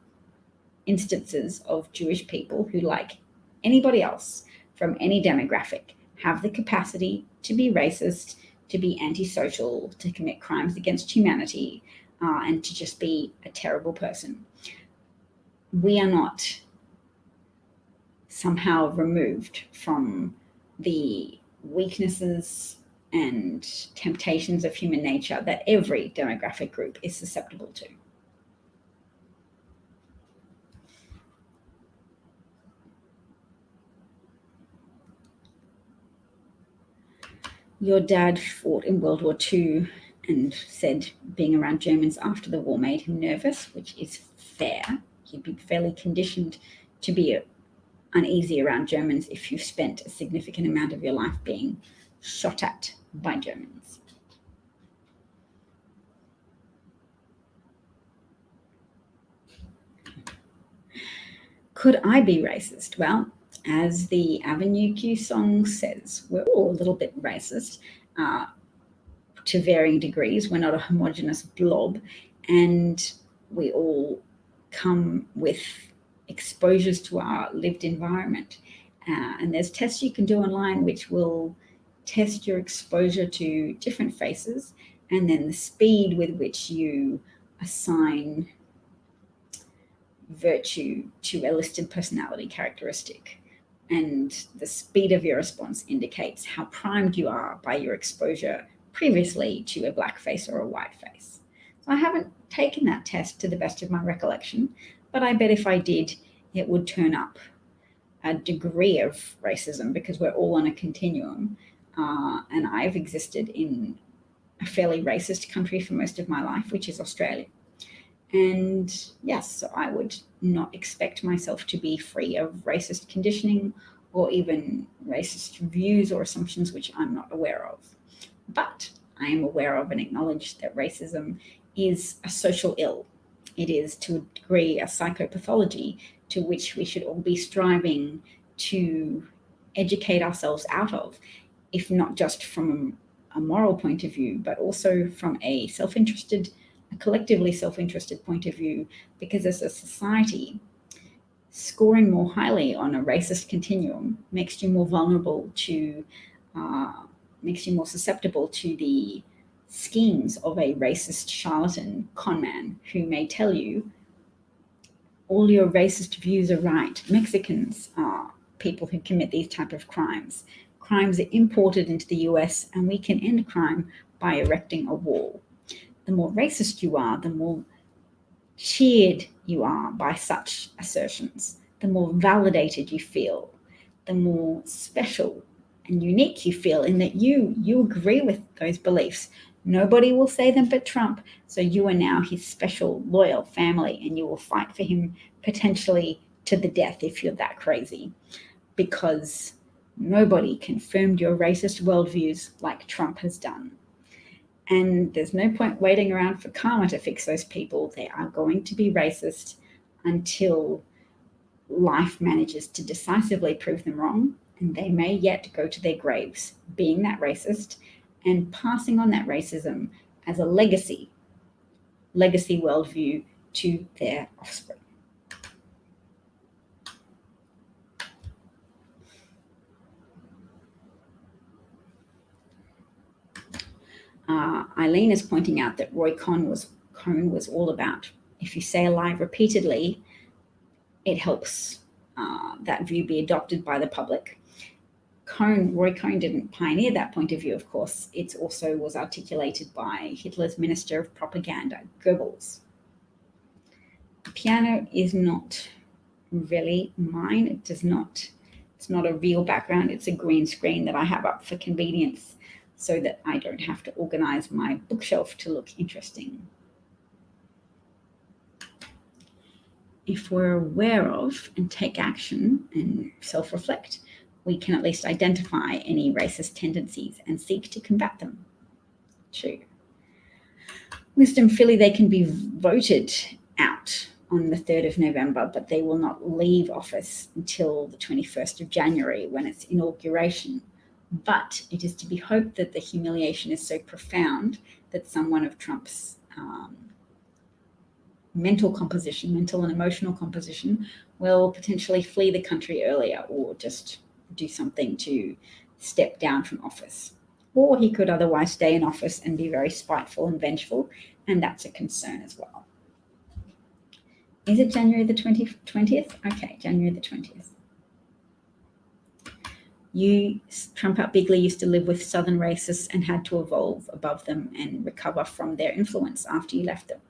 instances of Jewish people who, like anybody else from any demographic, have the capacity to be racist, to be antisocial, to commit crimes against humanity, and to just be a terrible person. We are not somehow removed from the weaknesses and temptations of human nature that every demographic group is susceptible to. Your dad fought in World War II and said being around Germans after the war made him nervous, which is fair. He'd be fairly conditioned to be uneasy around Germans if you've spent a significant amount of your life being shot at by Germans. Could I be racist? Well, as the Avenue Q song says, we're all a little bit racist to varying degrees. We're not a homogenous blob, and we all come with exposures to our lived environment. And there's tests you can do online which will test your exposure to different faces and then the speed with which you assign virtue to a listed personality characteristic. And the speed of your response indicates how primed you are by your exposure previously to a black face or a white face. So I haven't taken that test to the best of my recollection, but I bet if I did, it would turn up a degree of racism because we're all on a continuum. And I've existed in a fairly racist country for most of my life, which is Australia. And yes, so I would not expect myself to be free of racist conditioning or even racist views or assumptions which I'm not aware of. But I am aware of and acknowledge that racism is a social ill. It is to a degree a psychopathology to which we should all be striving to educate ourselves out of, if not just from a moral point of view, but also from a collectively self-interested point of view, because as a society, scoring more highly on a racist continuum makes you more vulnerable to, makes you more susceptible to the schemes of a racist charlatan conman who may tell you all your racist views are right. Mexicans are people who commit these type of crimes. Crimes are imported into the US and we can end crime by erecting a wall. The more racist you are, the more cheered you are by such assertions, the more validated you feel, the more special and unique you feel in that you agree with those beliefs. Nobody will say them but Trump, so you are now his special, loyal family, and you will fight for him potentially to the death if you're that crazy, because nobody confirmed your racist worldviews like Trump has done. And there's no point waiting around for karma to fix those people. They are going to be racist until life manages to decisively prove them wrong, and they may yet go to their graves being that racist and passing on that racism as a legacy worldview to their offspring. Eileen is pointing out that Roy Cohn was all about, if you say a lie repeatedly, it helps that view be adopted by the public. Roy Cohn didn't pioneer that point of view, of course. It also was articulated by Hitler's Minister of Propaganda, Goebbels. The piano is not really mine. It's not a real background. It's a green screen that I have up for convenience so that I don't have to organize my bookshelf to look interesting. If we're aware of and take action and self-reflect, we can at least identify any racist tendencies and seek to combat them. True. Wisdom Philly, they can be voted out on the 3rd of November, but they will not leave office until the 21st of January when it's inauguration. But it is to be hoped that the humiliation is so profound that someone of Trump's mental and emotional composition will potentially flee the country earlier or just do something to step down from office. Or he could otherwise stay in office and be very spiteful and vengeful, and that's a concern as well. Is it January the 20th? Okay, January the 20th. Trump Out Bigly used to live with Southern racists and had to evolve above them and recover from their influence after you left them.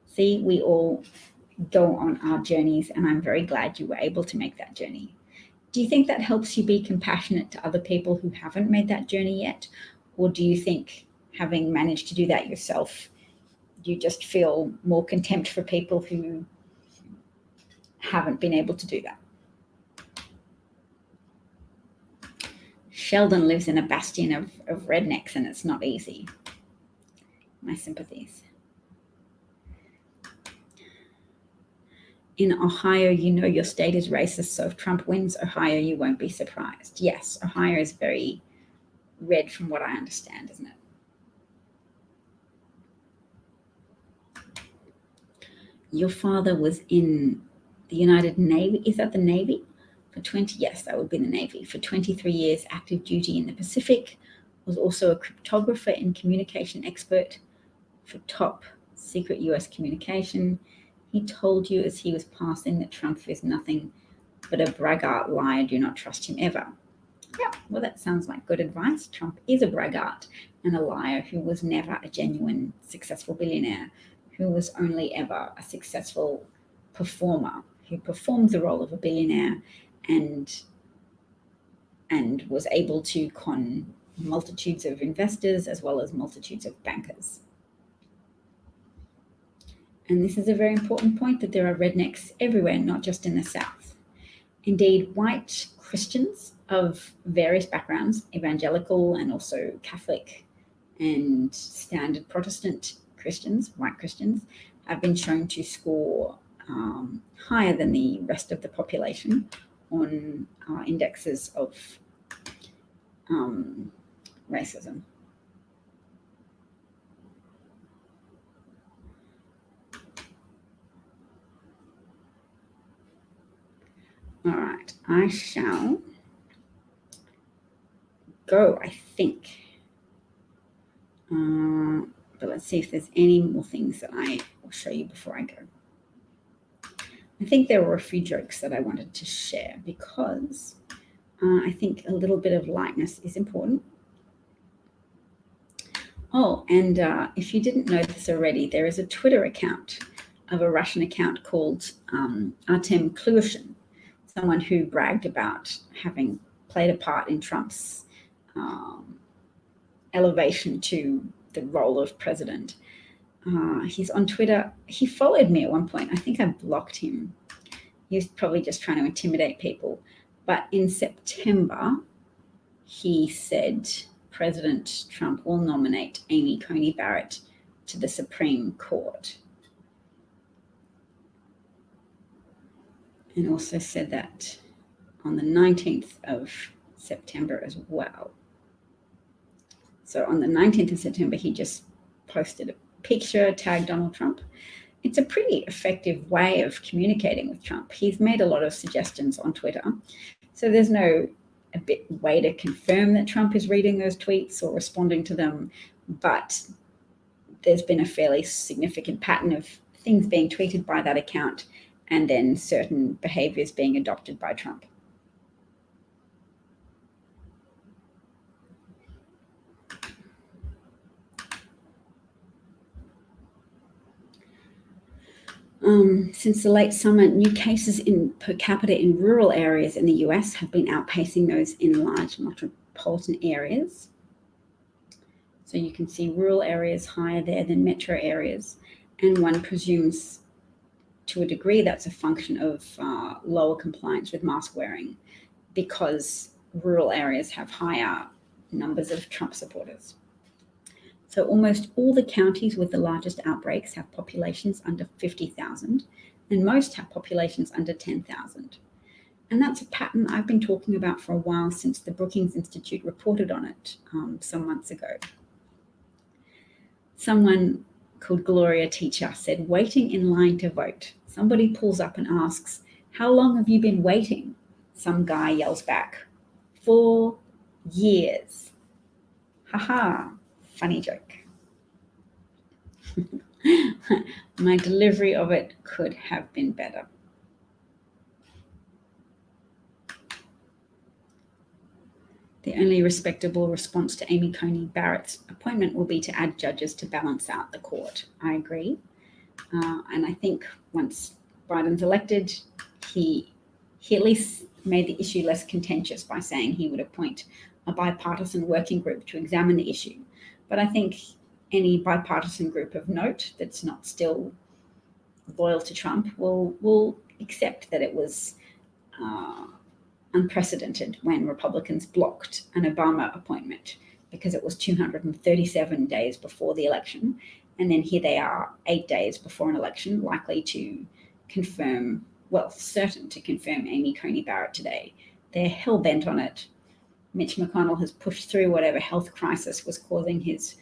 See, we all go on our journeys, and I'm very glad you were able to make that journey. Do you think that helps you be compassionate to other people who haven't made that journey yet? Or do you think, having managed to do that yourself, you just feel more contempt for people who haven't been able to do that? Sheldon lives in a bastion of rednecks, and it's not easy. My sympathies. In Ohio, you know your state is racist, so if Trump wins Ohio, you won't be surprised. Yes, Ohio is very red from what I understand, isn't it? Your father was in the United Navy. Is that the Navy? For 20, yes, that would be the Navy. For 23 years, active duty in the Pacific. Was also a cryptographer and communication expert for top secret US communication. He told you as he was passing that Trump is nothing but a braggart, liar. Do not trust him ever. Yeah, well, that sounds like good advice. Trump is a braggart and a liar who was never a genuine successful billionaire, who was only ever a successful performer, who performed the role of a billionaire and was able to con multitudes of investors as well as multitudes of bankers. And this is a very important point, that there are rednecks everywhere, not just in the South. Indeed, white Christians of various backgrounds, evangelical and also Catholic and standard Protestant Christians, white Christians, have been shown to score higher than the rest of the population on indexes of racism. All right, I shall go, I think. But let's see if there's any more things that I will show you before I go. I think there were a few jokes that I wanted to share because I think a little bit of lightness is important. Oh, and if you didn't know this already, there is a Twitter account of a Russian account called Artem Klyushin, someone who bragged about having played a part in Trump's elevation to the role of president. He's on Twitter. He followed me at one point. I think I blocked him. He was probably just trying to intimidate people. But in September, he said President Trump will nominate Amy Coney Barrett to the Supreme Court. And also said that on the 19th of September as well. So on the 19th of September, he just posted a picture, tagged Donald Trump. It's a pretty effective way of communicating with Trump. He's made a lot of suggestions on Twitter. So there's no way to confirm that Trump is reading those tweets or responding to them, but there's been a fairly significant pattern of things being tweeted by that account and then certain behaviors being adopted by Trump. Since the late summer, new cases per capita in rural areas in the US have been outpacing those in large metropolitan areas. So you can see rural areas higher there than metro areas. And one presumes to a degree that's a function of lower compliance with mask wearing because rural areas have higher numbers of Trump supporters. So almost all the counties with the largest outbreaks have populations under 50,000, and most have populations under 10,000. And that's a pattern I've been talking about for a while since the Brookings Institute reported on it some months ago. Someone called Gloria Teacher said, waiting in line to vote. Somebody pulls up and asks, how long have you been waiting? Some guy yells back, 4 years. Haha. Funny joke. My delivery of it could have been better. The only respectable response to Amy Coney Barrett's appointment will be to add judges to balance out the court. I agree. And I think once Biden's elected, he at least made the issue less contentious by saying he would appoint a bipartisan working group to examine the issue. But I think any bipartisan group of note that's not still loyal to Trump will accept that it was unprecedented when Republicans blocked an Obama appointment because it was 237 days before the election. And then here they are 8 days before an election, likely to confirm, well, certain to confirm Amy Coney Barrett today. They're hell-bent on it. Mitch McConnell has pushed through whatever health crisis was causing his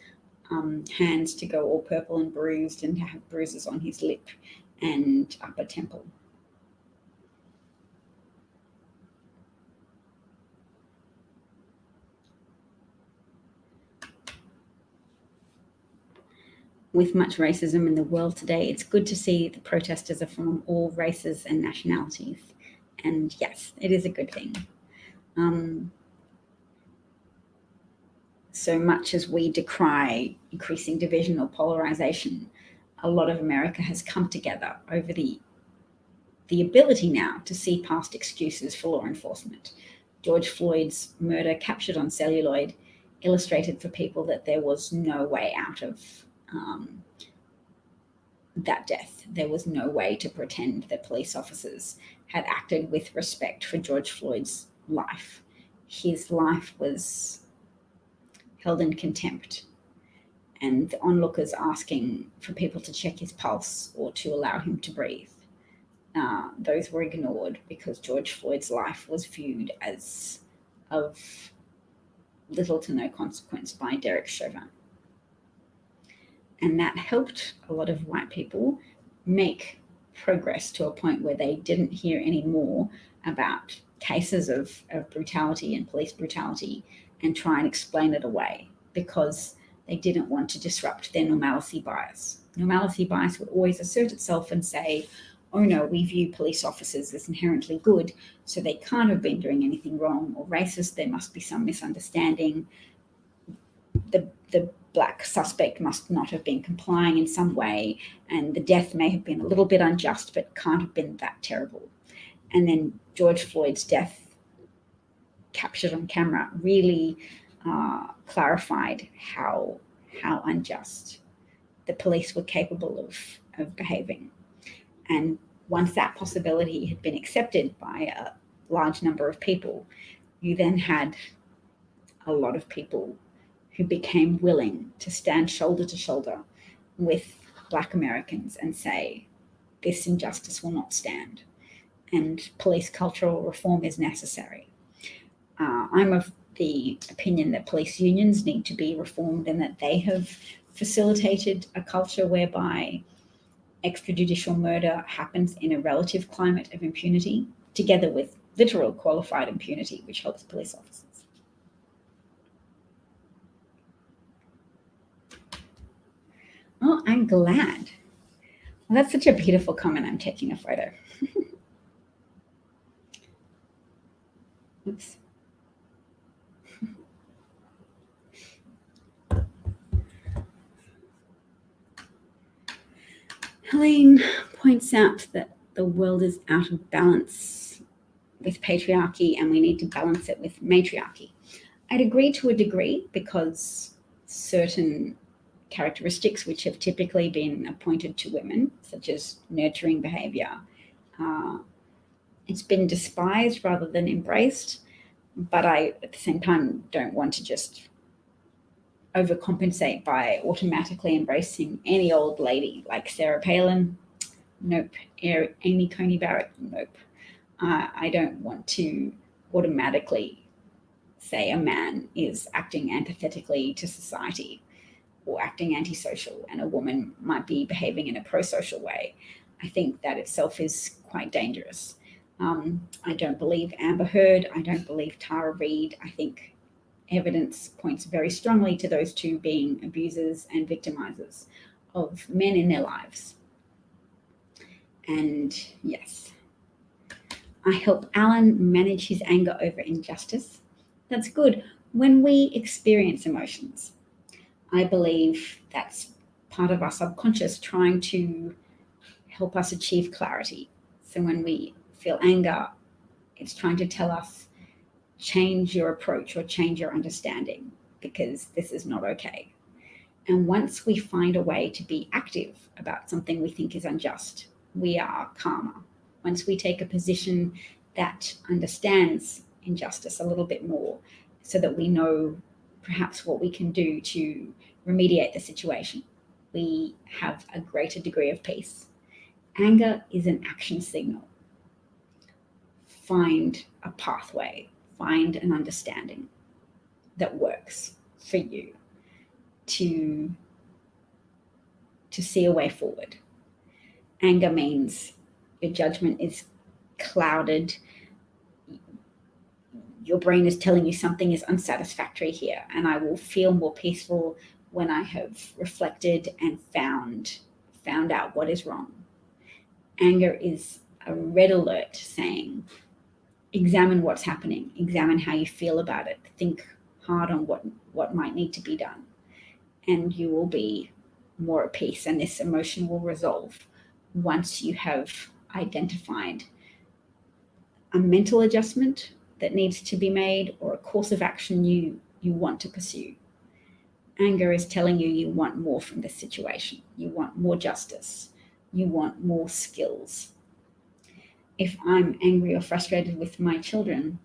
hands to go all purple and bruised and to have bruises on his lip and upper temple. With much racism in the world today, it's good to see the protesters are from all races and nationalities. And yes, it is a good thing. So much as we decry increasing division or polarization, a lot of America has come together over the ability now to see past excuses for law enforcement. George Floyd's murder, captured on celluloid, illustrated for people that there was no way out of that death. There was no way to pretend that police officers had acted with respect for George Floyd's life. His life was held in contempt, and the onlookers asking for people to check his pulse or to allow him to breathe. Those were ignored because George Floyd's life was viewed as of little to no consequence by Derek Chauvin. And that helped a lot of white people make progress to a point where they didn't hear any more about cases of brutality and police brutality and try and explain it away because they didn't want to disrupt their normalcy bias. Normalcy bias would always assert itself and say, oh no, we view police officers as inherently good, so they can't have been doing anything wrong or racist. There must be some misunderstanding. The black suspect must not have been complying in some way, and the death may have been a little bit unjust, but can't have been that terrible. And then George Floyd's death, captured on camera, really clarified how unjust the police were capable of behaving. And once that possibility had been accepted by a large number of people, you then had a lot of people who became willing to stand shoulder to shoulder with Black Americans and say, this injustice will not stand, and police cultural reform is necessary. I'm of the opinion that police unions need to be reformed and that they have facilitated a culture whereby extrajudicial murder happens in a relative climate of impunity, together with literal qualified impunity, which helps police officers. Oh, I'm glad. Well, that's such a beautiful comment. I'm taking a photo. Oops. Helene points out that the world is out of balance with patriarchy and we need to balance it with matriarchy. I'd agree to a degree because certain characteristics which have typically been appointed to women, such as nurturing behavior, it's been despised rather than embraced. But I, at the same time, don't want to just overcompensate by automatically embracing any old lady like Sarah Palin. Nope. Amy Coney Barrett. Nope. I don't want to automatically say a man is acting antithetically to society or acting antisocial and a woman might be behaving in a pro-social way. I think that itself is quite dangerous. I don't believe Amber Heard. I don't believe Tara Reid. I think evidence points very strongly to those two being abusers and victimizers of men in their lives. And yes, I help Alan manage his anger over injustice. That's good. When we experience emotions, I believe that's part of our subconscious trying to help us achieve clarity. So when we feel anger, it's trying to tell us, change your approach or change your understanding because this is not okay. And once we find a way to be active about something we think is unjust, we are calmer. Once we take a position that understands injustice a little bit more so that we know perhaps what we can do to remediate the situation, we have a greater degree of peace. Anger is an action signal. Find a pathway, find an understanding that works for you to see a way forward. Anger means your judgment is clouded. Your brain is telling you something is unsatisfactory here, and I will feel more peaceful when I have reflected and found out what is wrong. Anger is a red alert saying, examine what's happening, examine how you feel about it, think hard on what might need to be done, and you will be more at peace, and this emotion will resolve once you have identified a mental adjustment that needs to be made or a course of action you want to pursue. Anger is telling you want more from this situation. You want more justice. You want more skills. If I'm angry or frustrated with my children,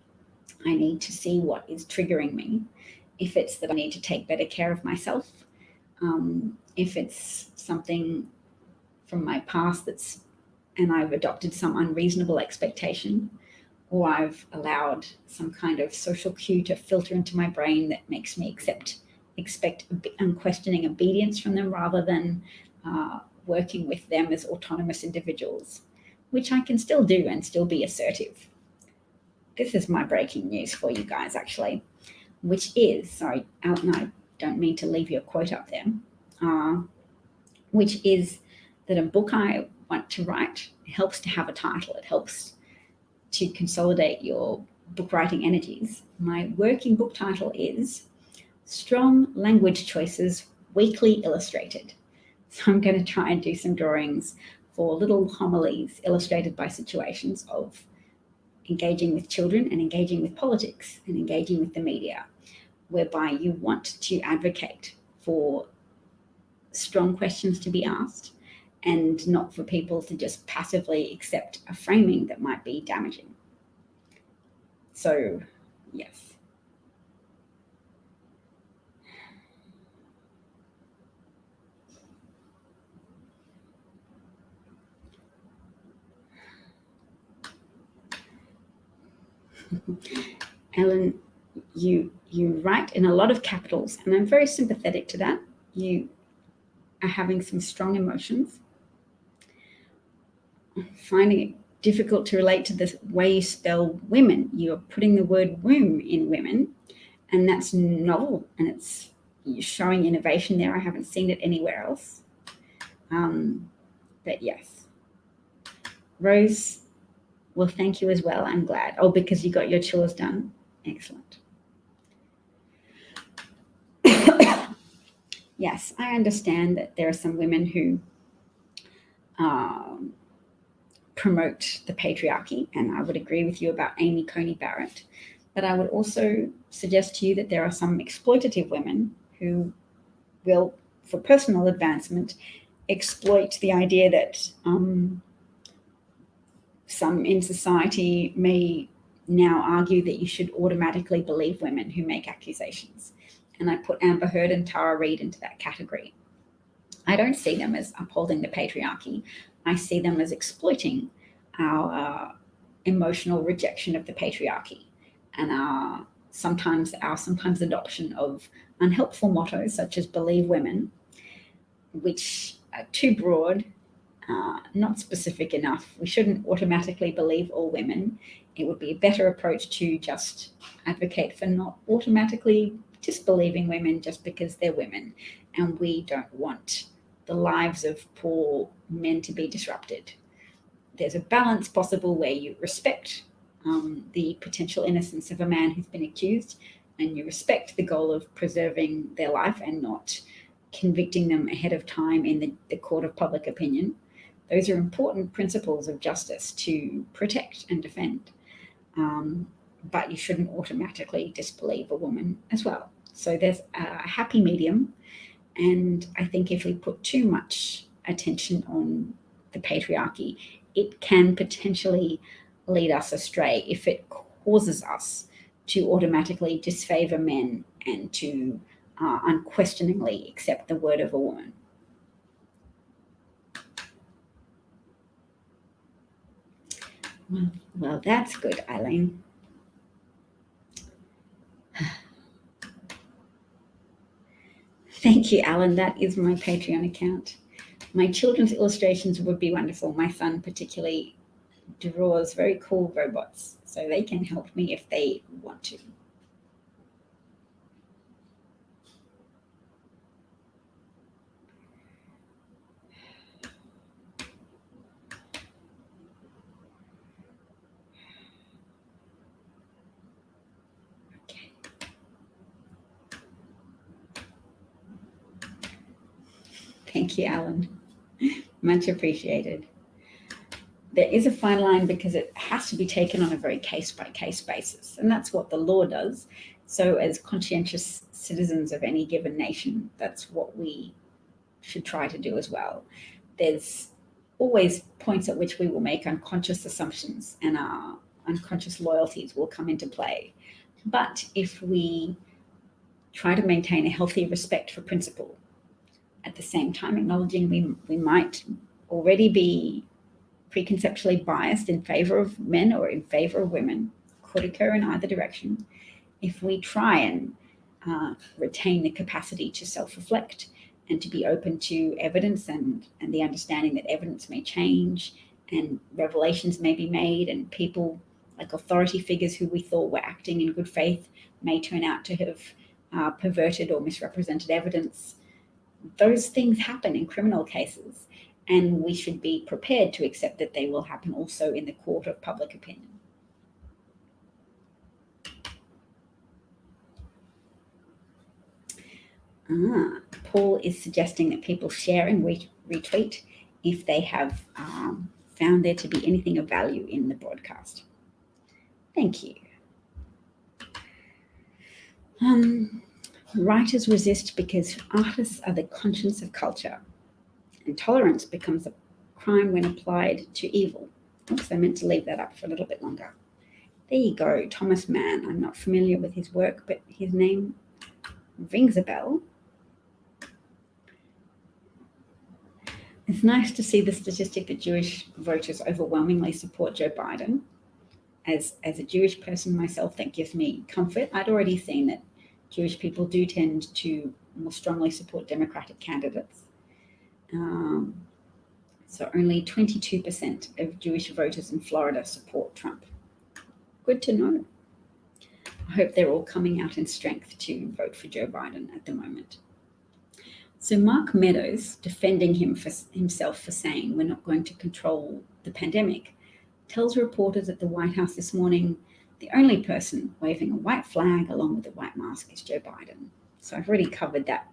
I need to see what is triggering me. If it's that I need to take better care of myself, if it's something from my past and I've adopted some unreasonable expectation, or I've allowed some kind of social cue to filter into my brain that makes me expect unquestioning obedience from them rather than working with them as autonomous individuals, which I can still do and still be assertive. This is my breaking news for you guys, actually, which is, sorry, and I don't mean to leave your quote up there, which is that a book I want to write helps to have a title. It helps to consolidate your book writing energies. My working book title is Strong Language Choices Weekly Illustrated. So I'm going to try and do some drawings for little homilies illustrated by situations of engaging with children and engaging with politics and engaging with the media, whereby you want to advocate for strong questions to be asked and not for people to just passively accept a framing that might be damaging. So, yes. Ellen, you write in a lot of capitals, and I'm very sympathetic to that. You are having some strong emotions. I'm finding it difficult to relate to the way you spell women. You're putting the word womb in women, and that's novel, and you're showing innovation there. I haven't seen it anywhere else. But yes. Rose, well, thank you as well. I'm glad. Oh, because you got your chores done. Excellent. Yes, I understand that there are some women who promote the patriarchy, and I would agree with you about Amy Coney Barrett. But I would also suggest to you that there are some exploitative women who will, for personal advancement, exploit the idea that some in society may now argue that you should automatically believe women who make accusations. And I put Amber Heard and Tara Reid into that category. I don't see them as upholding the patriarchy. I see them as exploiting our emotional rejection of the patriarchy and our sometimes adoption of unhelpful mottos such as believe women, which are too broad, not specific enough. We shouldn't automatically believe all women. It would be a better approach to just advocate for not automatically disbelieving women just because they're women. And we don't want the lives of poor men to be disrupted. There's a balance possible where you respect the potential innocence of a man who's been accused, and you respect the goal of preserving their life and not convicting them ahead of time in the court of public opinion, those are important principles of justice to protect and defend. But you shouldn't automatically disbelieve a woman as well. So there's a happy medium. And I think if we put too much attention on the patriarchy, it can potentially lead us astray if it causes us to automatically disfavor men and to unquestioningly accept the word of a woman. Well, that's good, Eileen. Thank you, Alan. That is my Patreon account. My children's illustrations would be wonderful. My son particularly draws very cool robots, so they can help me if they want to. Thank you, Alan. Much appreciated. There is a fine line because it has to be taken on a very case-by-case basis, and that's what the law does. So as conscientious citizens of any given nation, that's what we should try to do as well. There's always points at which we will make unconscious assumptions and our unconscious loyalties will come into play. But if we try to maintain a healthy respect for principle, at the same time acknowledging we might already be preconceptually biased in favor of men or in favor of women, could occur in either direction. If we try and retain the capacity to self-reflect and to be open to evidence and the understanding that evidence may change and revelations may be made and people like authority figures who we thought were acting in good faith may turn out to have perverted or misrepresented evidence. Those things happen in criminal cases, and we should be prepared to accept that they will happen also in the court of public opinion. Paul is suggesting that people share and retweet if they have found there to be anything of value in the broadcast. Thank you. Writers resist because artists are the conscience of culture, and tolerance becomes a crime when applied to evil. Oops, I meant to leave that up for a little bit longer. There you go, Thomas Mann. I'm not familiar with his work, but his name rings a bell. It's nice to see the statistic that Jewish voters overwhelmingly support Joe Biden. As a Jewish person myself, that gives me comfort. I'd already seen that Jewish people do tend to more strongly support Democratic candidates. So only 22% of Jewish voters in Florida support Trump. Good to know. I hope they're all coming out in strength to vote for Joe Biden at the moment. So Mark Meadows, defending himself for saying we're not going to control the pandemic, tells reporters at the White House this morning the only person waving a white flag along with a white mask is Joe Biden. So I've already covered that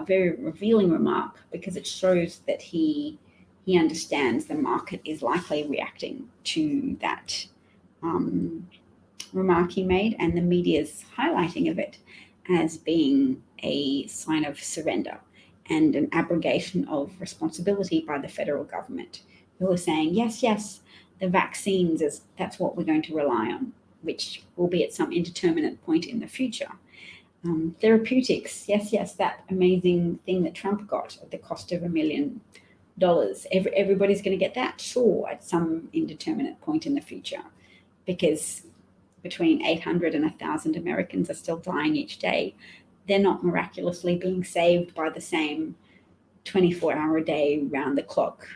very revealing remark because it shows that he understands the market is likely reacting to that remark he made, and the media's highlighting of it as being a sign of surrender and an abrogation of responsibility by the federal government, who are saying, yes, the vaccines, that's what we're going to rely on, which will be at some indeterminate point in the future. Therapeutics, yes, that amazing thing that Trump got at the cost of $1 million. Everybody's going to get that, sure, at some indeterminate point in the future, because between 800 and 1,000 Americans are still dying each day. They're not miraculously being saved by the same 24-hour-a-day, round-the-clock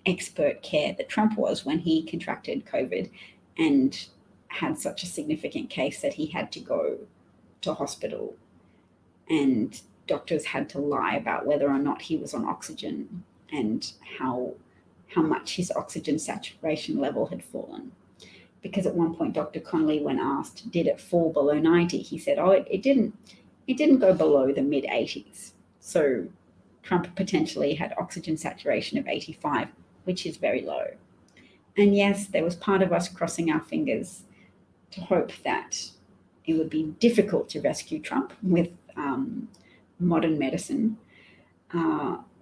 expert care that Trump was when he contracted COVID and had such a significant case that he had to go to hospital and doctors had to lie about whether or not he was on oxygen and how much his oxygen saturation level had fallen. because at one point Dr. Connolly, when asked, did it fall below 90, he said, oh, it didn't go below the mid 80s. So Trump potentially had oxygen saturation of 85, which is very low. And yes, there was part of us crossing our fingers to hope that it would be difficult to rescue Trump with modern medicine,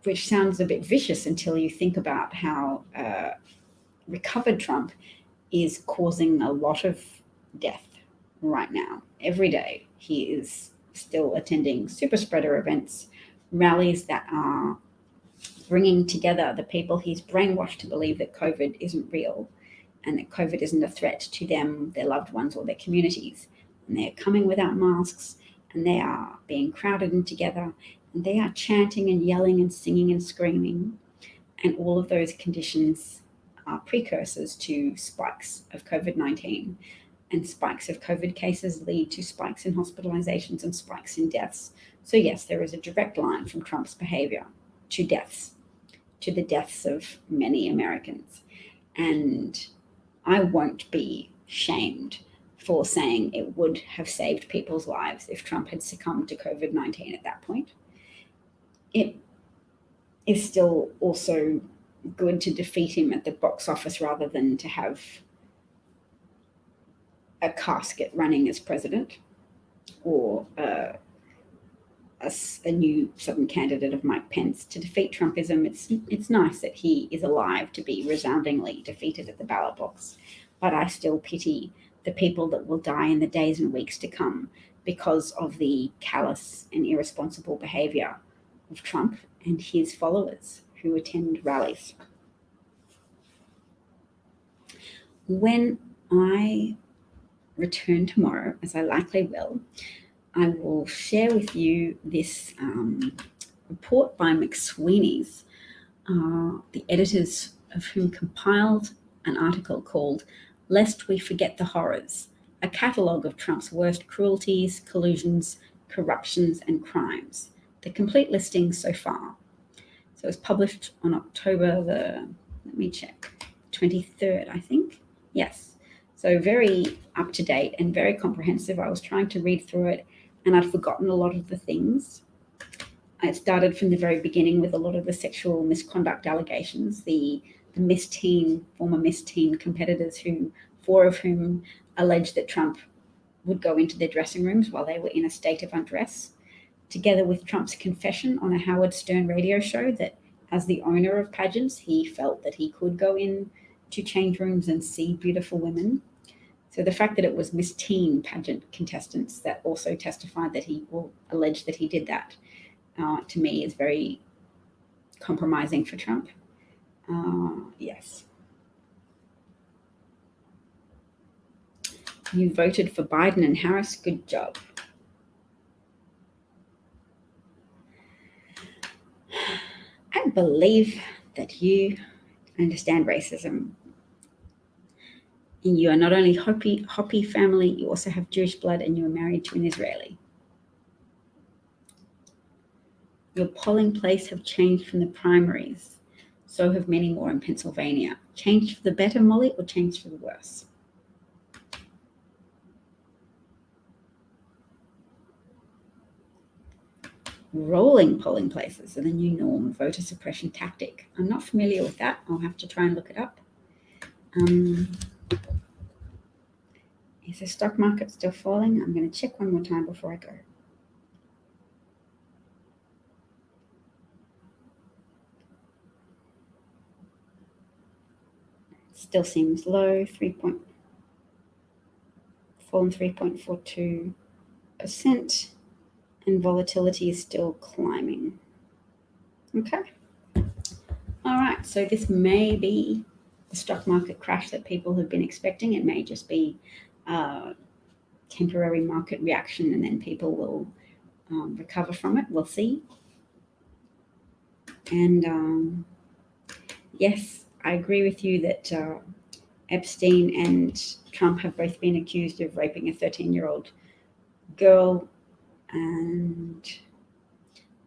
which sounds a bit vicious until you think about how recovered Trump is causing a lot of death right now. Every day he is still attending super spreader events, rallies that are bringing together the people he's brainwashed to believe that COVID isn't real and that COVID isn't a threat to them, their loved ones, or their communities. And they're coming without masks, and they are being crowded in together, and they are chanting and yelling and singing and screaming. And all of those conditions are precursors to spikes of COVID-19. And spikes of COVID cases lead to spikes in hospitalizations and spikes in deaths. So yes, there is a direct line from Trump's behavior to deaths, to the deaths of many Americans. And I won't be shamed for saying it would have saved people's lives if Trump had succumbed to COVID-19 at that point. It is still also good to defeat him at the box office rather than to have a casket running as president, or a new Southern candidate of Mike Pence. To defeat Trumpism, it's nice that he is alive to be resoundingly defeated at the ballot box, but I still pity the people that will die in the days and weeks to come because of the callous and irresponsible behavior of Trump and his followers who attend rallies. When I return tomorrow, as I likely will, I will share with you this report by McSweeney's, the editors of whom compiled an article called Lest We Forget the Horrors, a catalogue of Trump's worst cruelties, collusions, corruptions, and crimes. The complete listing so far. So it was published on October the, 23rd, I think. Yes. So very up to date and very comprehensive. I was trying to read through it and I'd forgotten a lot of the things. It started from the very beginning with a lot of the sexual misconduct allegations, the former Miss Teen competitors, four of whom alleged that Trump would go into their dressing rooms while they were in a state of undress, together with Trump's confession on a Howard Stern radio show that as the owner of pageants, he felt that he could go in to change rooms and see beautiful women. So the fact that it was Miss Teen pageant contestants that also testified that alleged that he did that, to me is very compromising for Trump. Yes. You voted for Biden and Harris. Good job. I believe that you understand racism. And you are not only Hopi family, you also have Jewish blood and you are married to an Israeli. Your polling place have changed from the primaries. So have many more in Pennsylvania. Changed for the better, Molly, or changed for the worse? Rolling polling places are the new norm, voter suppression tactic. I'm not familiar with that. I'll have to try and look it up. Is the stock market still falling? I'm going to check one more time before I go. Still seems low, fallen 3.42%, and volatility is still climbing. Okay. All right, so this may be the stock market crash that people have been expecting. It may just be a temporary market reaction and then people will recover from it. We'll see. And yes, I agree with you that Epstein and Trump have both been accused of raping a 13-year-old girl, and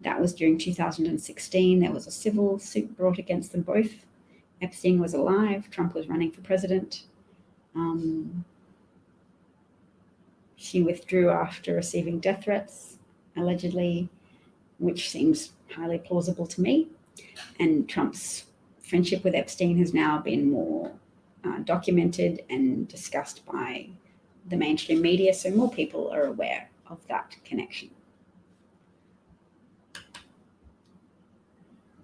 that was during 2016. There was a civil suit brought against them both. Epstein was alive. Trump was running for president. She withdrew after receiving death threats, allegedly, which seems highly plausible to me. And Trump's friendship with Epstein has now been more documented and discussed by the mainstream media, so more people are aware of that connection.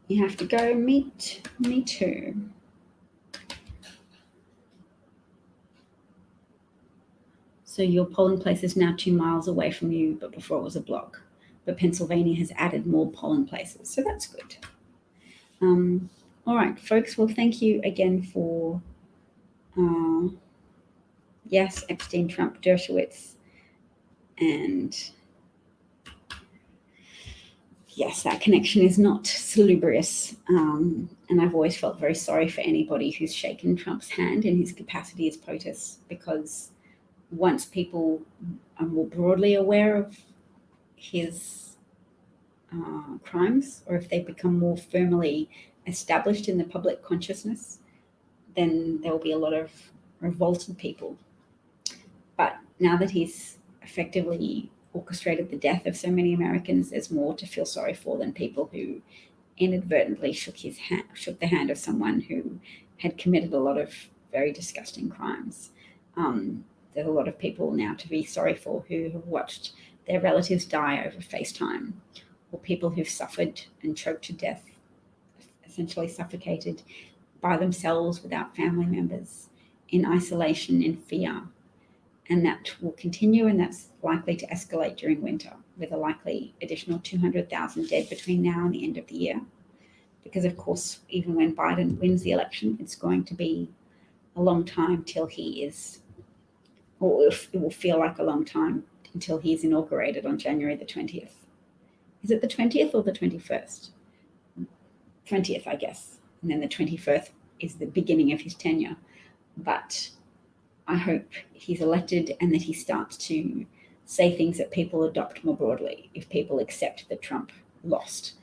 You have to go meet me too. So your polling place is now 2 miles away from you, but before it was a block. But Pennsylvania has added more polling places, so that's good. All right, folks. Well, thank you again for, yes, Epstein, Trump, Dershowitz, and yes, that connection is not salubrious. And I've always felt very sorry for anybody who's shaken Trump's hand in his capacity as POTUS, because once people are more broadly aware of his crimes, or if they become more firmly established in the public consciousness, then there will be a lot of revolted people. But now that he's effectively orchestrated the death of so many Americans, there's more to feel sorry for than people who inadvertently shook the hand of someone who had committed a lot of very disgusting crimes. There's a lot of people now to be sorry for who have watched their relatives die over FaceTime, or people who've suffered and choked to death, essentially suffocated by themselves without family members, in isolation, in fear. And that will continue, and that's likely to escalate during winter, with a likely additional 200,000 dead between now and the end of the year. Because, of course, even when Biden wins the election, it's going to be a long time till he is, or it will feel like a long time until he is inaugurated on January the 20th. Is it the 20th or the 21st? 20th, I guess. And then the 21st is the beginning of his tenure. But I hope he's elected and that he starts to say things that people adopt more broadly if people accept that Trump lost,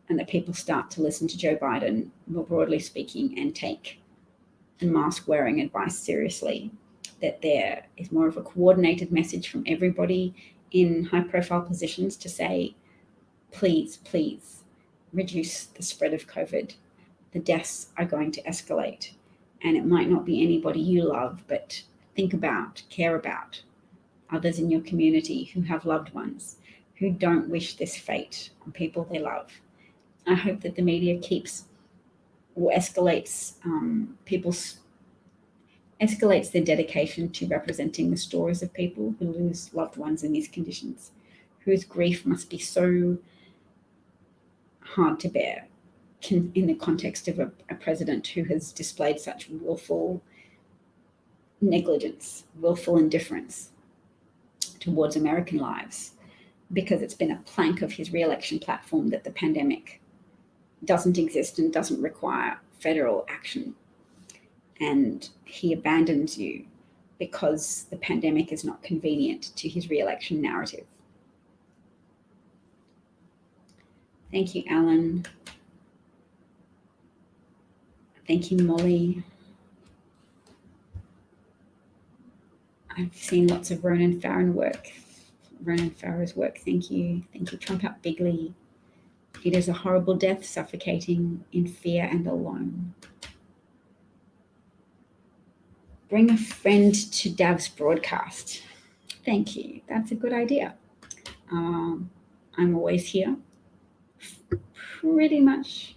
and that people start to listen to Joe Biden, more broadly speaking, and take the mask wearing advice seriously, that there is more of a coordinated message from everybody in high profile positions to say, please, please reduce the spread of COVID. The deaths are going to escalate, and it might not be anybody you love, but think about, care about others in your community who have loved ones who don't wish this fate on people they love. I hope that the media keeps or escalates escalates their dedication to representing the stories of people who lose loved ones in these conditions, whose grief must be so hard to bear in the context of a president who has displayed such willful negligence, willful indifference towards American lives, because it's been a plank of his re-election platform that the pandemic doesn't exist and doesn't require federal action. And he abandons you because the pandemic is not convenient to his re-election narrative. Thank you, Alan. Thank you, Molly. I've seen lots of Ronan Farrow's work. Thank you. Thank you, Trump Out Bigly. It is a horrible death, suffocating in fear and alone. Bring a friend to Dav's broadcast. Thank you. That's a good idea. I'm always here. Pretty much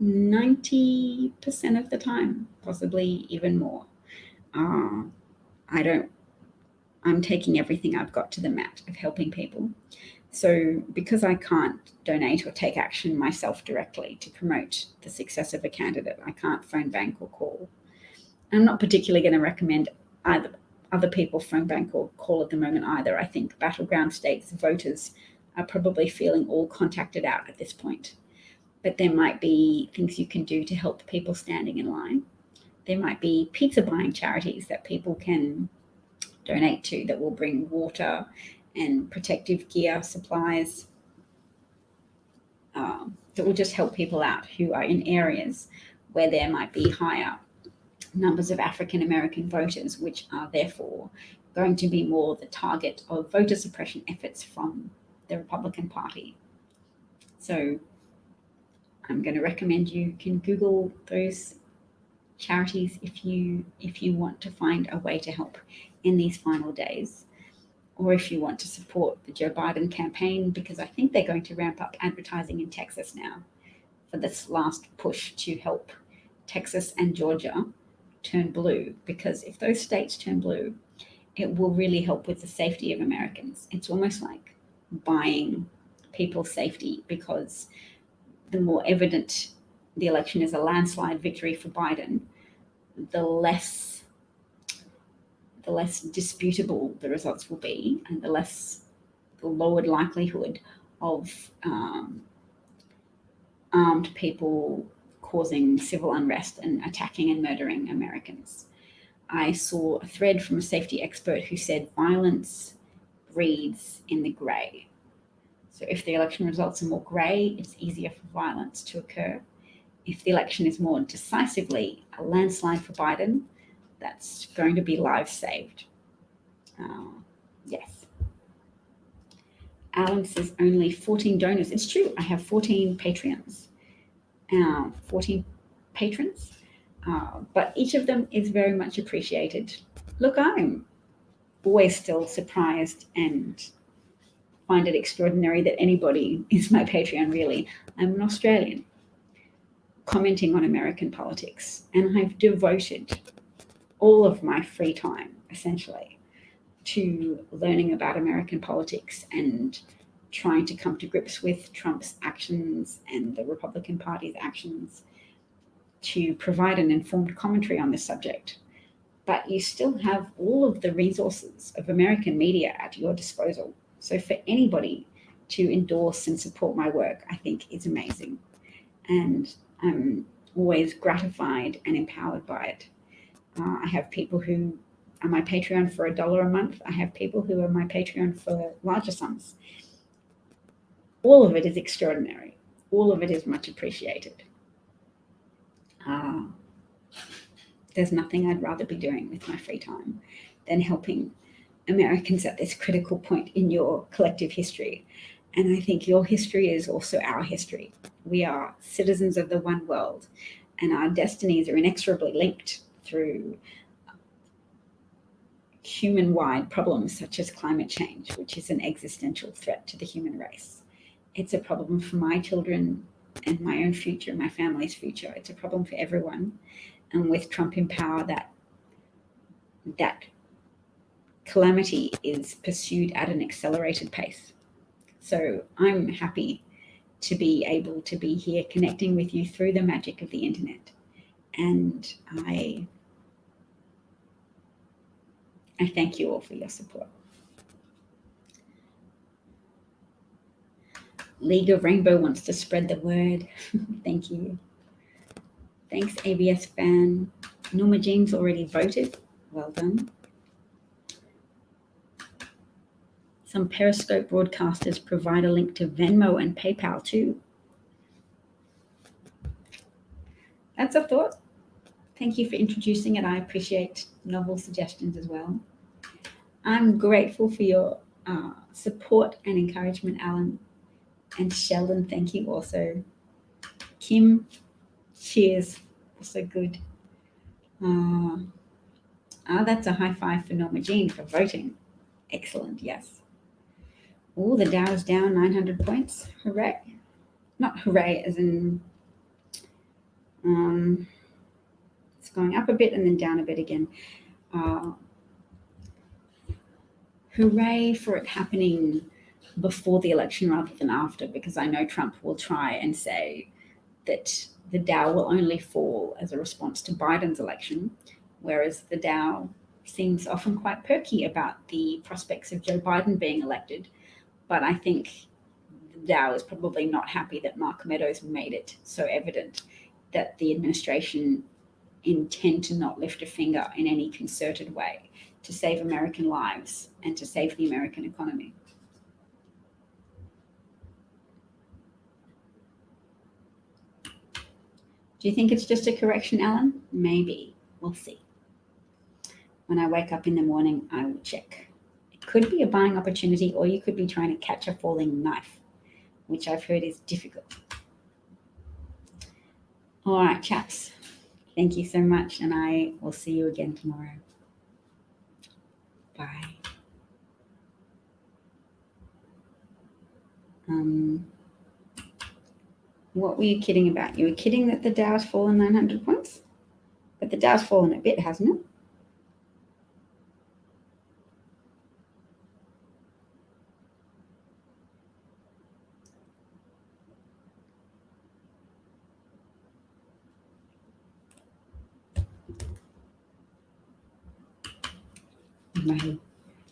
90% of the time, possibly even more. I'm taking everything I've got to the mat of helping people. So because I can't donate or take action myself directly to promote the success of a candidate, I can't phone bank or call. I'm not particularly going to recommend either other people phone bank or call at the moment either. I think battleground states voters are probably feeling all contacted out at this point. But there might be things you can do to help people standing in line. There might be pizza buying charities that people can donate to that will bring water and protective gear, supplies, that will just help people out who are in areas where there might be higher numbers of African American voters, which are therefore going to be more the target of voter suppression efforts from the Republican Party. So I'm going to recommend you can Google those charities if you want to find a way to help in these final days, or if you want to support the Joe Biden campaign, because I think they're going to ramp up advertising in Texas now for this last push to help Texas and Georgia turn blue, because if those states turn blue, it will really help with the safety of Americans. It's almost like buying people's safety, because the more evident the election is a landslide victory for Biden, the less disputable the results will be, and the lowered likelihood of armed people causing civil unrest and attacking and murdering Americans. I saw a thread from a safety expert who said violence breeds in the grey. So if the election results are more grey, it's easier for violence to occur. If the election is more decisively a landslide for Biden, that's going to be lives saved. Yes. Alan says only 14 donors. It's true. I have 14 Patreons, 14 patrons, but each of them is very much appreciated. Look, I'm always still surprised and find it extraordinary that anybody is my Patreon, really. I'm an Australian commenting on American politics, and I've devoted all of my free time, essentially, to learning about American politics and trying to come to grips with Trump's actions and the Republican Party's actions to provide an informed commentary on this subject. But you still have all of the resources of American media at your disposal. So for anybody to endorse and support my work, I think is amazing. And I'm always gratified and empowered by it. I have people who are my Patreon for $1 a month. I have people who are my Patreon for larger sums. All of it is extraordinary. All of it is much appreciated. There's nothing I'd rather be doing with my free time than helping Americans at this critical point in your collective history. And I think your history is also our history. We are citizens of the one world, and our destinies are inexorably linked through human-wide problems such as climate change, which is an existential threat to the human race. It's a problem for my children and my own future, my family's future. It's a problem for everyone. And with Trump in power, that calamity is pursued at an accelerated pace. So I'm happy to be able to be here connecting with you through the magic of the internet. And I thank you all for your support. League of Rainbow wants to spread the word. Thank you. Thanks, ABS fan. Norma Jean's already voted. Well done. Some Periscope broadcasters provide a link to Venmo and PayPal too. That's a thought. Thank you for introducing it. I appreciate novel suggestions as well. I'm grateful for your support and encouragement, Alan. And Sheldon, thank you also. Kim, cheers. Also good. That's a high five for Norma Jean for voting. Excellent, yes. Oh, the Dow's down 900 points. Hooray. Not hooray as in it's going up a bit and then down a bit again. Hooray for it happening before the election rather than after, because I know Trump will try and say that the Dow will only fall as a response to Biden's election, whereas the Dow seems often quite perky about the prospects of Joe Biden being elected. But I think the Dow is probably not happy that Mark Meadows made it so evident that the administration intend to not lift a finger in any concerted way to save American lives and to save the American economy. Do you think it's just a correction, Alan? Maybe. We'll see. When I wake up in the morning, I will check. It could be a buying opportunity, or you could be trying to catch a falling knife, which I've heard is difficult. All right, chaps. Thank you so much, and I will see you again tomorrow. Bye. What were you kidding about? You were kidding that the Dow's fallen 900 points? But the Dow's fallen a bit, hasn't it? Bye.